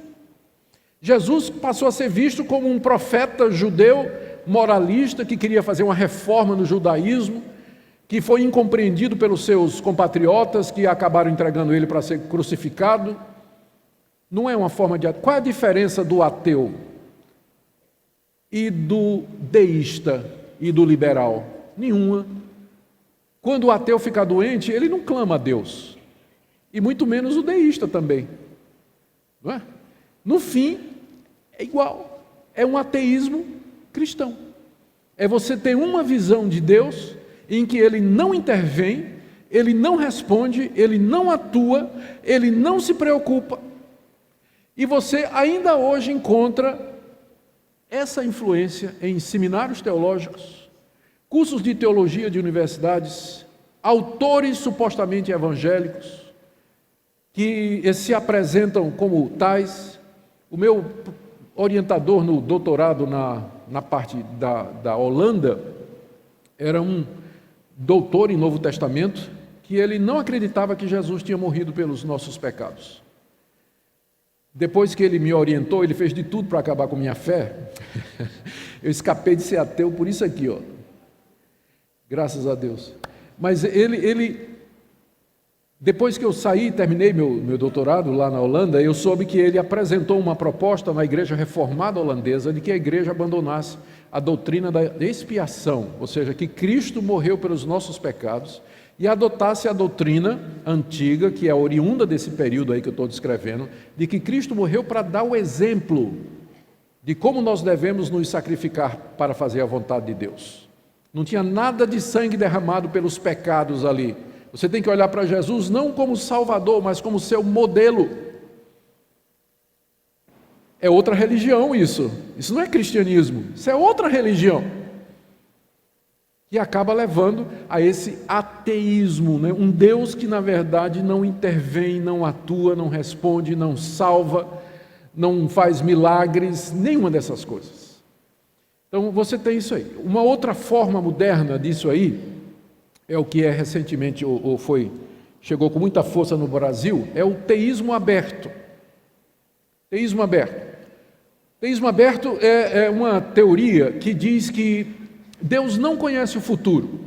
Jesus passou a ser visto como um profeta judeu moralista que queria fazer uma reforma no judaísmo, que foi incompreendido pelos seus compatriotas, que acabaram entregando ele para ser crucificado. Não é uma forma de... Qual é a diferença do ateu e do deísta e do liberal? Nenhuma. Quando o ateu fica doente, ele não clama a Deus, e muito menos o deísta também, não é? No fim, é igual. É um ateísmo cristão. É você ter uma visão de Deus em que Ele não intervém, Ele não responde, Ele não atua, Ele não se preocupa. E você ainda hoje encontra essa influência em seminários teológicos, cursos de teologia de universidades, autores supostamente evangélicos, que se apresentam como tais. O meu orientador no doutorado na parte da Holanda era um doutor em Novo Testamento, que ele não acreditava que Jesus tinha morrido pelos nossos pecados. Depois que ele me orientou, ele fez de tudo para acabar com minha fé. Eu escapei de ser ateu por isso aqui, ó. Graças a Deus. Mas depois que eu saí e terminei meu doutorado lá na Holanda, eu soube que ele apresentou uma proposta na igreja reformada holandesa de que a igreja abandonasse a doutrina da expiação, ou seja, que Cristo morreu pelos nossos pecados, e adotasse a doutrina antiga, que é oriunda desse período aí que eu estou descrevendo, de que Cristo morreu para dar o exemplo de como nós devemos nos sacrificar para fazer a vontade de Deus. Não tinha nada de sangue derramado pelos pecados ali. Você tem que olhar para Jesus não como Salvador, mas como seu modelo. É outra religião isso. Isso não é cristianismo, isso é outra religião. Que acaba levando a esse ateísmo, né? Um Deus que na verdade não intervém, não atua, não responde, não salva, não faz milagres, nenhuma dessas coisas. Então você tem isso aí. Uma outra forma moderna disso aí, é o que recentemente chegou com muita força no Brasil, é o teísmo aberto. Teísmo aberto. Teísmo aberto é uma teoria que diz que Deus não conhece o futuro.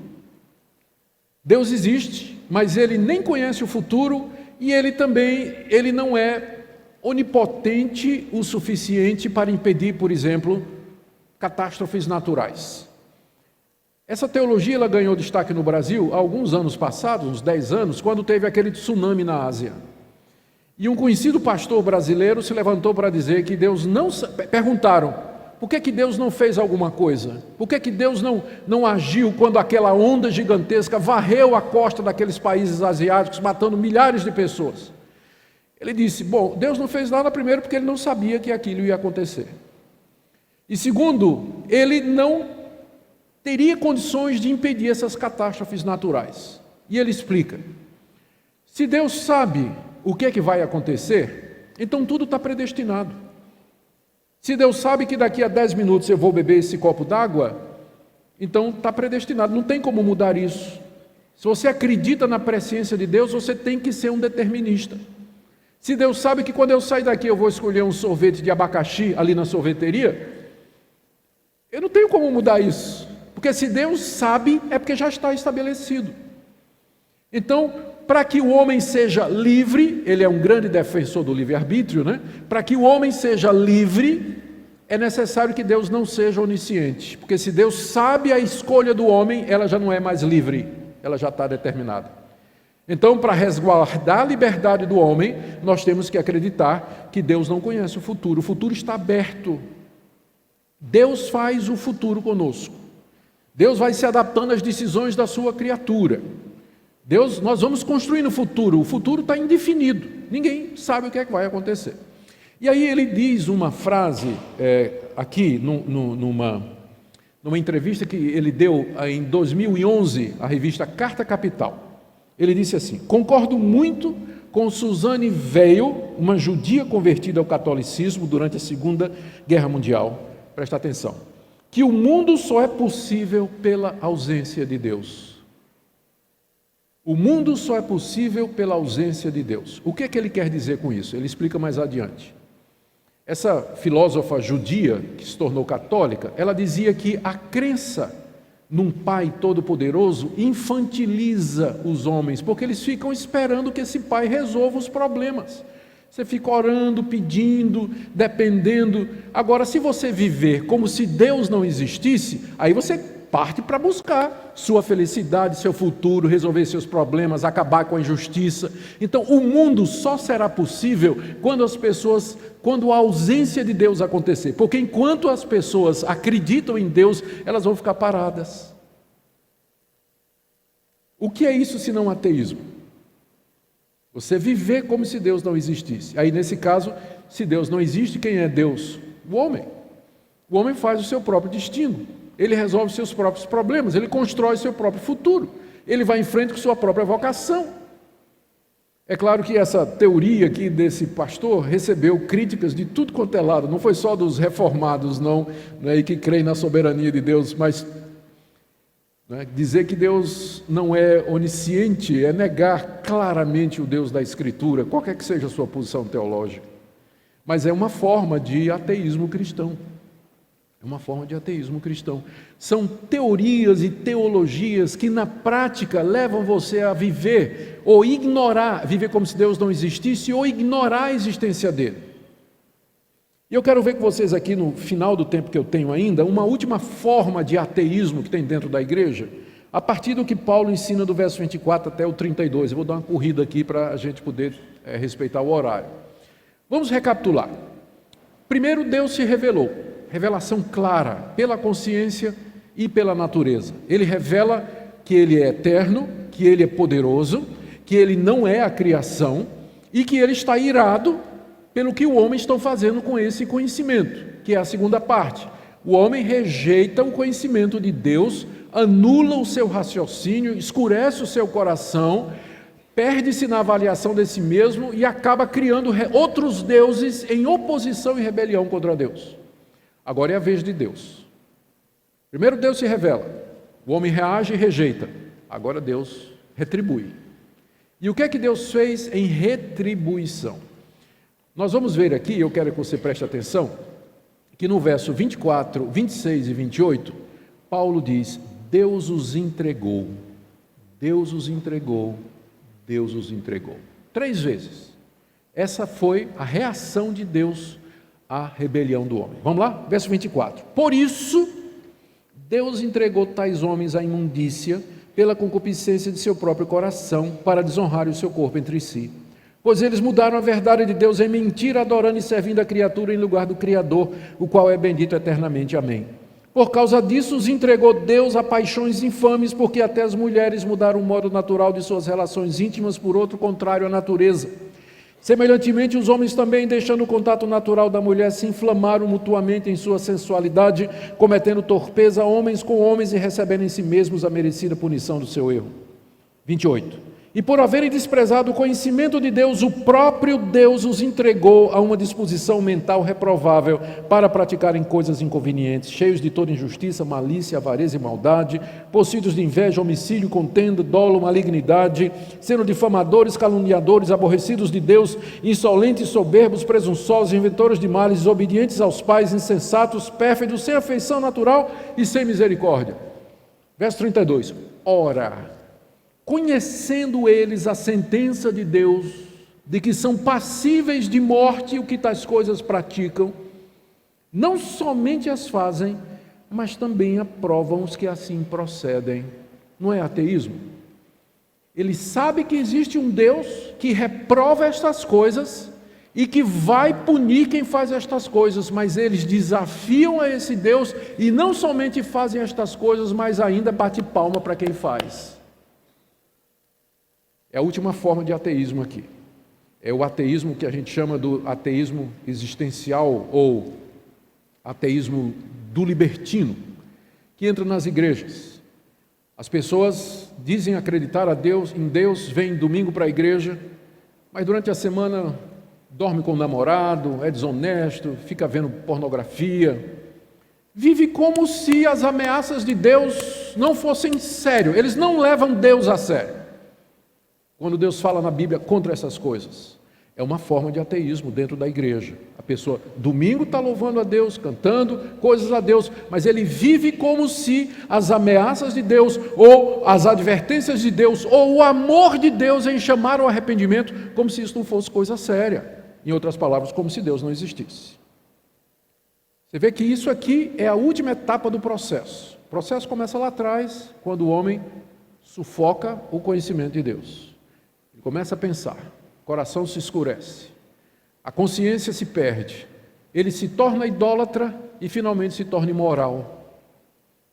Deus existe, mas Ele nem conhece o futuro e Ele não é onipotente o suficiente para impedir, por exemplo, catástrofes naturais. Essa teologia ela ganhou destaque no Brasil há alguns anos passados, uns 10 anos, quando teve aquele tsunami na Ásia. E um conhecido pastor brasileiro se levantou para dizer que Deus não... Perguntaram, por que Deus não fez alguma coisa? Por que Deus não agiu quando aquela onda gigantesca varreu a costa daqueles países asiáticos, matando milhares de pessoas? Ele disse, bom, Deus não fez nada primeiro porque Ele não sabia que aquilo ia acontecer. E segundo, Ele não teria condições de impedir essas catástrofes naturais. E ele explica, se Deus sabe o que é que vai acontecer, então tudo está predestinado. Se Deus sabe que daqui a 10 minutos eu vou beber esse copo d'água, então está predestinado, não tem como mudar isso. Se você acredita na presciência de Deus, você tem que ser um determinista. Se Deus sabe que quando eu sair daqui eu vou escolher um sorvete de abacaxi ali na sorveteria, eu não tenho como mudar isso. Porque se Deus sabe, é porque já está estabelecido. Então, para que o homem seja livre, ele é um grande defensor do livre-arbítrio, né? Para que o homem seja livre, é necessário que Deus não seja onisciente. Porque se Deus sabe a escolha do homem, ela já não é mais livre, ela já está determinada. Então, para resguardar a liberdade do homem, nós temos que acreditar que Deus não conhece o futuro está aberto. Deus faz o futuro conosco. Deus vai se adaptando às decisões da sua criatura. Nós vamos construir no futuro, o futuro está indefinido, ninguém sabe o que é que vai acontecer. E aí ele diz uma frase aqui, numa entrevista que ele deu em 2011, à revista Carta Capital. Ele disse assim: concordo muito com Suzanne Weil, uma judia convertida ao catolicismo durante a Segunda Guerra Mundial, presta atenção, que o mundo só é possível pela ausência de Deus. O mundo só é possível pela ausência de Deus. O que é que ele quer dizer com isso? Ele explica mais adiante. Essa filósofa judia, que se tornou católica, ela dizia que a crença num Pai todo-poderoso infantiliza os homens, porque eles ficam esperando que esse Pai resolva os problemas. Você fica orando, pedindo, dependendo. Agora, se você viver como se Deus não existisse, aí você parte para buscar sua felicidade, seu futuro, resolver seus problemas, acabar com a injustiça. Então, o mundo só será possível quando a ausência de Deus acontecer. Porque enquanto as pessoas acreditam em Deus, elas vão ficar paradas. O que é isso senão ateísmo? Você viver como se Deus não existisse. Aí, nesse caso, se Deus não existe, quem é Deus? O homem. O homem faz o seu próprio destino. Ele resolve seus próprios problemas, ele constrói seu próprio futuro, ele vai em frente com sua própria vocação. É claro que essa teoria aqui desse pastor recebeu críticas de tudo quanto é lado, não foi só dos reformados, não é, que creem na soberania de Deus, mas dizer que Deus não é onisciente é negar claramente o Deus da Escritura, qualquer que seja a sua posição teológica. Mas é uma forma de ateísmo cristão. É uma forma de ateísmo cristão. São teorias e teologias que na prática levam você a viver ou ignorar, viver como se Deus não existisse ou ignorar a existência dele. E eu quero ver com vocês aqui no final do tempo que eu tenho ainda, uma última forma de ateísmo que tem dentro da igreja, a partir do que Paulo ensina do verso 24 até o 32. Eu vou dar uma corrida aqui para a gente poder respeitar o horário. Vamos recapitular. Primeiro, Deus se revelou. Revelação clara, pela consciência e pela natureza. Ele revela que Ele é eterno, que Ele é poderoso, que Ele não é a criação e que Ele está irado pelo que o homem está fazendo com esse conhecimento, que é a segunda parte. O homem rejeita o conhecimento de Deus, anula o seu raciocínio, escurece o seu coração, perde-se na avaliação de si mesmo e acaba criando outros deuses em oposição e rebelião contra Deus. Agora é a vez de Deus. Primeiro Deus se revela, o homem reage e rejeita. Agora Deus retribui. E o que é que Deus fez em retribuição? Nós vamos ver aqui, eu quero que você preste atenção, que no verso 24, 26 e 28, Paulo diz: Deus os entregou, Deus os entregou, Deus os entregou. 3 vezes. Essa foi a reação de Deus à rebelião do homem. Vamos lá? Verso 24. Por isso, Deus entregou tais homens à imundícia pela concupiscência de seu próprio coração, para desonrar o seu corpo entre si. Pois eles mudaram a verdade de Deus em mentira, adorando e servindo a criatura em lugar do Criador, o qual é bendito eternamente. Amém. Por causa disso, os entregou Deus a paixões infames, porque até as mulheres mudaram o modo natural de suas relações íntimas por outro contrário à natureza. Semelhantemente, os homens também, deixando o contato natural da mulher, se inflamaram mutuamente em sua sensualidade, cometendo torpeza homens com homens e recebendo em si mesmos a merecida punição do seu erro. 28. E por haverem desprezado o conhecimento de Deus, o próprio Deus os entregou a uma disposição mental reprovável para praticarem coisas inconvenientes, cheios de toda injustiça, malícia, avareza e maldade, possuídos de inveja, homicídio, contenda, dolo, malignidade, sendo difamadores, caluniadores, aborrecidos de Deus, insolentes, soberbos, presunçosos, inventores de males, desobedientes aos pais, insensatos, pérfidos, sem afeição natural e sem misericórdia. Verso 32. Ora, conhecendo eles a sentença de Deus, de que são passíveis de morte o que tais coisas praticam, não somente as fazem, mas também aprovam os que assim procedem. Não é ateísmo? Ele sabe que existe um Deus que reprova estas coisas e que vai punir quem faz estas coisas, mas eles desafiam a esse Deus e não somente fazem estas coisas, mas ainda bate palma para quem faz. É a última forma de ateísmo aqui. É o ateísmo que a gente chama do ateísmo existencial ou ateísmo do libertino, que entra nas igrejas. As pessoas dizem acreditar em Deus, vêm domingo para a igreja, mas durante a semana dorme com o namorado, é desonesto, fica vendo pornografia, vive como se as ameaças de Deus não fossem sério. Eles não levam Deus a sério. Quando Deus fala na Bíblia contra essas coisas, é uma forma de ateísmo dentro da igreja. A pessoa, domingo está louvando a Deus, cantando coisas a Deus, mas ele vive como se as ameaças de Deus, ou as advertências de Deus, ou o amor de Deus em chamar ao arrependimento, como se isso não fosse coisa séria. Em outras palavras, como se Deus não existisse. Você vê que isso aqui é a última etapa do processo. O processo começa lá atrás, quando o homem sufoca o conhecimento de Deus. Ele começa a pensar. O coração se escurece, a consciência se perde, ele se torna idólatra e finalmente se torna imoral.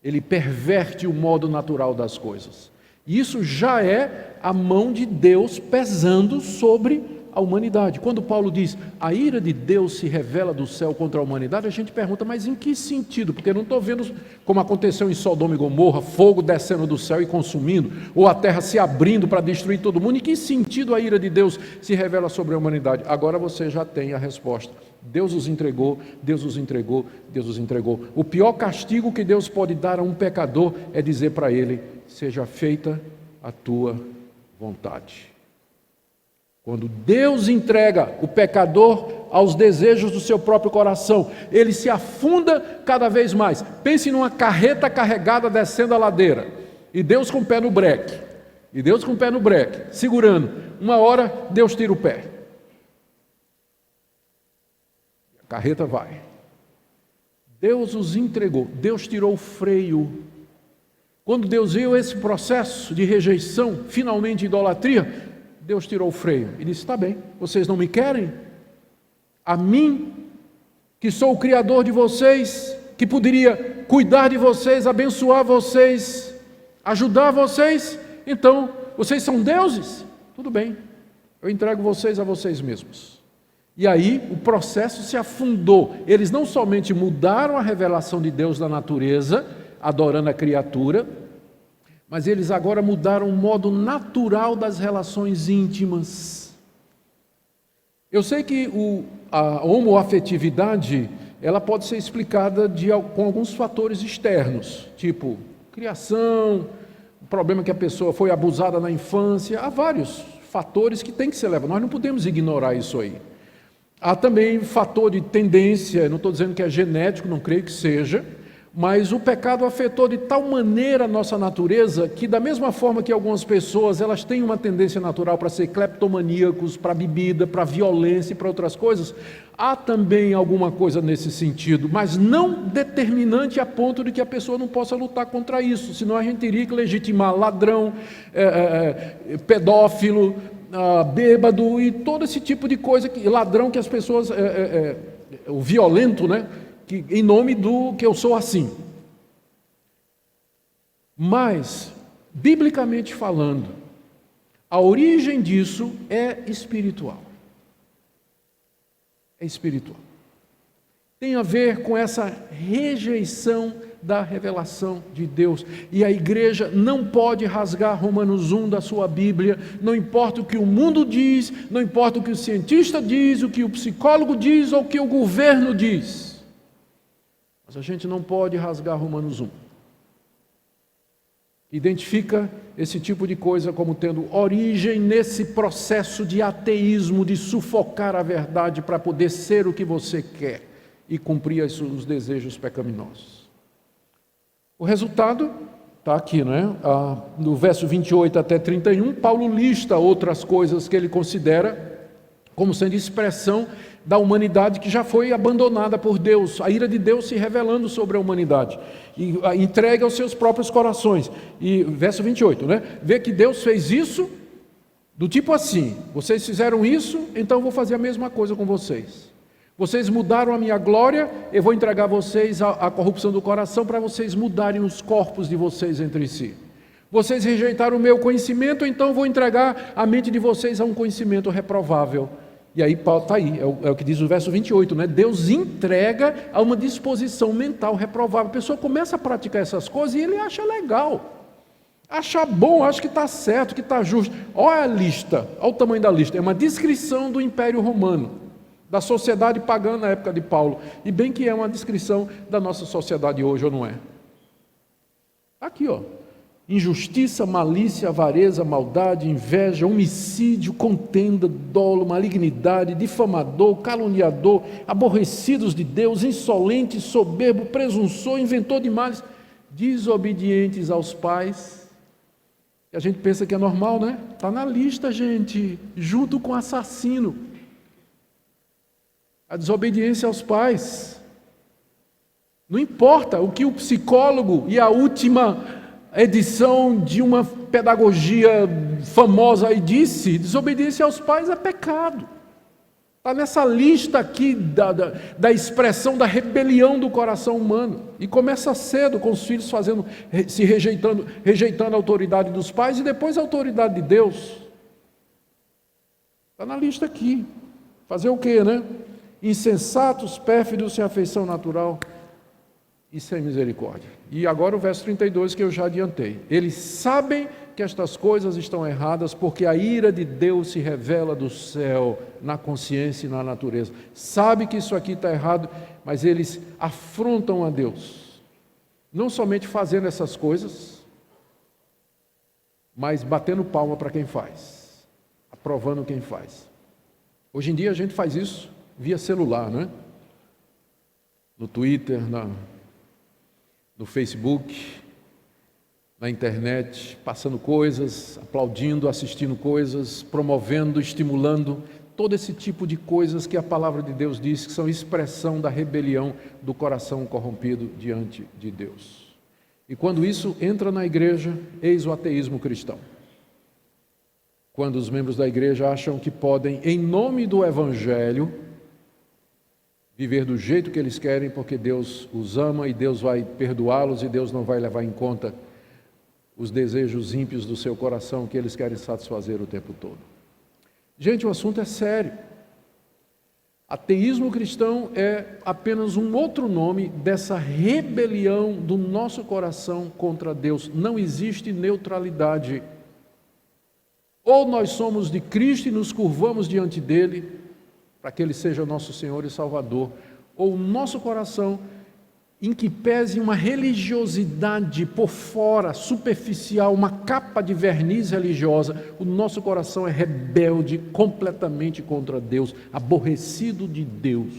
Ele perverte o modo natural das coisas. E isso já é a mão de Deus pesando sobre a humanidade. Quando Paulo diz, a ira de Deus se revela do céu contra a humanidade, a gente pergunta, mas em que sentido? Porque eu não estou vendo como aconteceu em Sodoma e Gomorra, fogo descendo do céu e consumindo, ou a terra se abrindo para destruir todo mundo. Em que sentido a ira de Deus se revela sobre a humanidade? Agora você já tem a resposta. Deus os entregou, Deus os entregou, Deus os entregou. O pior castigo que Deus pode dar a um pecador é dizer para ele, seja feita a tua vontade. Quando Deus entrega o pecador aos desejos do seu próprio coração, ele se afunda cada vez mais. Pense numa carreta carregada descendo a ladeira, e Deus com o pé no breque, segurando. Uma hora, Deus tira o pé. A carreta vai. Deus os entregou, Deus tirou o freio. Quando Deus viu esse processo de rejeição, finalmente idolatria, Deus tirou o freio e disse, está bem, vocês não me querem? A mim, que sou o Criador de vocês, que poderia cuidar de vocês, abençoar vocês, ajudar vocês, então, vocês são deuses? Tudo bem, eu entrego vocês a vocês mesmos. E aí, o processo se afundou. Eles não somente mudaram a revelação de Deus da natureza, adorando a criatura, mas eles agora mudaram o modo natural das relações íntimas. Eu sei que a homoafetividade, ela pode ser explicada com alguns fatores externos, tipo criação, o problema que a pessoa foi abusada na infância, há vários fatores que têm que ser levados, nós não podemos ignorar isso aí. Há também fator de tendência, não estou dizendo que é genético, não creio que seja, mas o pecado afetou de tal maneira a nossa natureza que, da mesma forma que algumas pessoas elas têm uma tendência natural para ser cleptomaníacos, para bebida, para violência e para outras coisas, há também alguma coisa nesse sentido, mas não determinante a ponto de que a pessoa não possa lutar contra isso, senão a gente teria que legitimar ladrão, pedófilo, bêbado e todo esse tipo de coisa, ladrão que as pessoas, o violento, né? Que, em nome do que eu sou assim. Mas, biblicamente falando, a origem disso é espiritual. É espiritual. Tem a ver com essa rejeição da revelação de Deus. E a igreja não pode rasgar Romanos 1 da sua Bíblia, não importa o que o mundo diz, não importa o que o cientista diz, o que o psicólogo diz ou o que o governo diz. Mas a gente não pode rasgar Romanos 1. Identifica esse tipo de coisa como tendo origem nesse processo de ateísmo, de sufocar a verdade para poder ser o que você quer e cumprir os desejos pecaminosos. O resultado está aqui, não é? No verso 28 até 31, Paulo lista outras coisas que ele considera como sendo expressão da humanidade que já foi abandonada por Deus, a ira de Deus se revelando sobre a humanidade, e entregue aos seus próprios corações. E verso 28, né? Vê que Deus fez isso do tipo assim, vocês fizeram isso, então eu vou fazer a mesma coisa com vocês. Vocês mudaram a minha glória, eu vou entregar vocês à corrupção do coração para vocês mudarem os corpos de vocês entre si. Vocês rejeitaram o meu conhecimento, então vou entregar a mente de vocês a um conhecimento reprovável. E aí, está aí, é o que diz o verso 28, né? Deus entrega a uma disposição mental reprovável. A pessoa começa a praticar essas coisas e ele acha legal, acha bom, acha que está certo, que está justo. Olha a lista, olha o tamanho da lista. É uma descrição do Império Romano, da sociedade pagã na época de Paulo. E bem que é uma descrição da nossa sociedade hoje, ou não é? Aqui, ó. Injustiça, malícia, avareza, maldade, inveja, homicídio, contenda, dolo, malignidade, difamador, caluniador, aborrecidos de Deus, insolente, soberbo, presunçoso, inventor de males, desobedientes aos pais. E a gente pensa que é normal, né? Está na lista, gente, junto com assassino. A desobediência aos pais. Não importa o que o psicólogo e a última edição de uma pedagogia famosa aí disse, desobediência aos pais é pecado. Está nessa lista aqui da expressão da rebelião do coração humano. E começa cedo com os filhos rejeitando a autoridade dos pais e depois a autoridade de Deus. Está na lista aqui. Fazer o quê, né? Insensatos, pérfidos, sem afeição natural e sem misericórdia. E agora o verso 32 que eu já adiantei. Eles sabem que estas coisas estão erradas porque a ira de Deus se revela do céu na consciência e na natureza. Sabe que isso aqui está errado, mas eles afrontam a Deus. Não somente fazendo essas coisas, mas batendo palma para quem faz, aprovando quem faz. Hoje em dia a gente faz isso via celular, né? No Twitter, no Facebook, na internet, passando coisas, aplaudindo, assistindo coisas, promovendo, estimulando, todo esse tipo de coisas que a palavra de Deus diz que são expressão da rebelião do coração corrompido diante de Deus. E quando isso entra na igreja, eis o ateísmo cristão. Quando os membros da igreja acham que podem, em nome do Evangelho, viver do jeito que eles querem, porque Deus os ama e Deus vai perdoá-los e Deus não vai levar em conta os desejos ímpios do seu coração que eles querem satisfazer o tempo todo. Gente, o assunto é sério. Ateísmo cristão é apenas um outro nome dessa rebelião do nosso coração contra Deus. Não existe neutralidade. Ou nós somos de Cristo e nos curvamos diante dele, para que Ele seja nosso Senhor e Salvador, ou o nosso coração, em que pese uma religiosidade por fora, superficial, uma capa de verniz religiosa, o nosso coração é rebelde completamente contra Deus, aborrecido de Deus.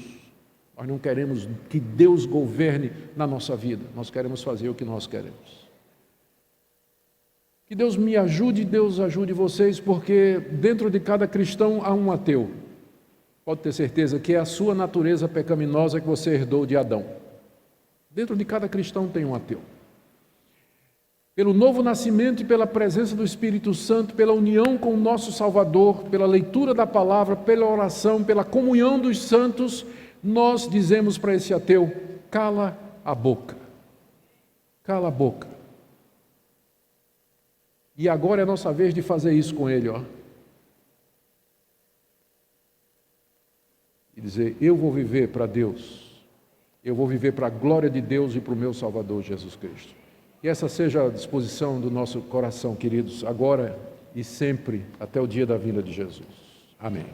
Nós não queremos que Deus governe na nossa vida, nós queremos fazer o que nós queremos. Que Deus me ajude e Deus ajude vocês, porque dentro de cada cristão há um ateu. Pode ter certeza que é a sua natureza pecaminosa que você herdou de Adão. Dentro de cada cristão tem um ateu. Pelo novo nascimento e pela presença do Espírito Santo, pela união com o nosso Salvador, pela leitura da palavra, pela oração, pela comunhão dos santos, nós dizemos para esse ateu: cala a boca. Cala a boca. E agora é a nossa vez de fazer isso com ele, ó. E dizer: eu vou viver para Deus, eu vou viver para a glória de Deus e para o meu Salvador Jesus Cristo. Que essa seja a disposição do nosso coração, queridos, agora e sempre, até o dia da vinda de Jesus. Amém.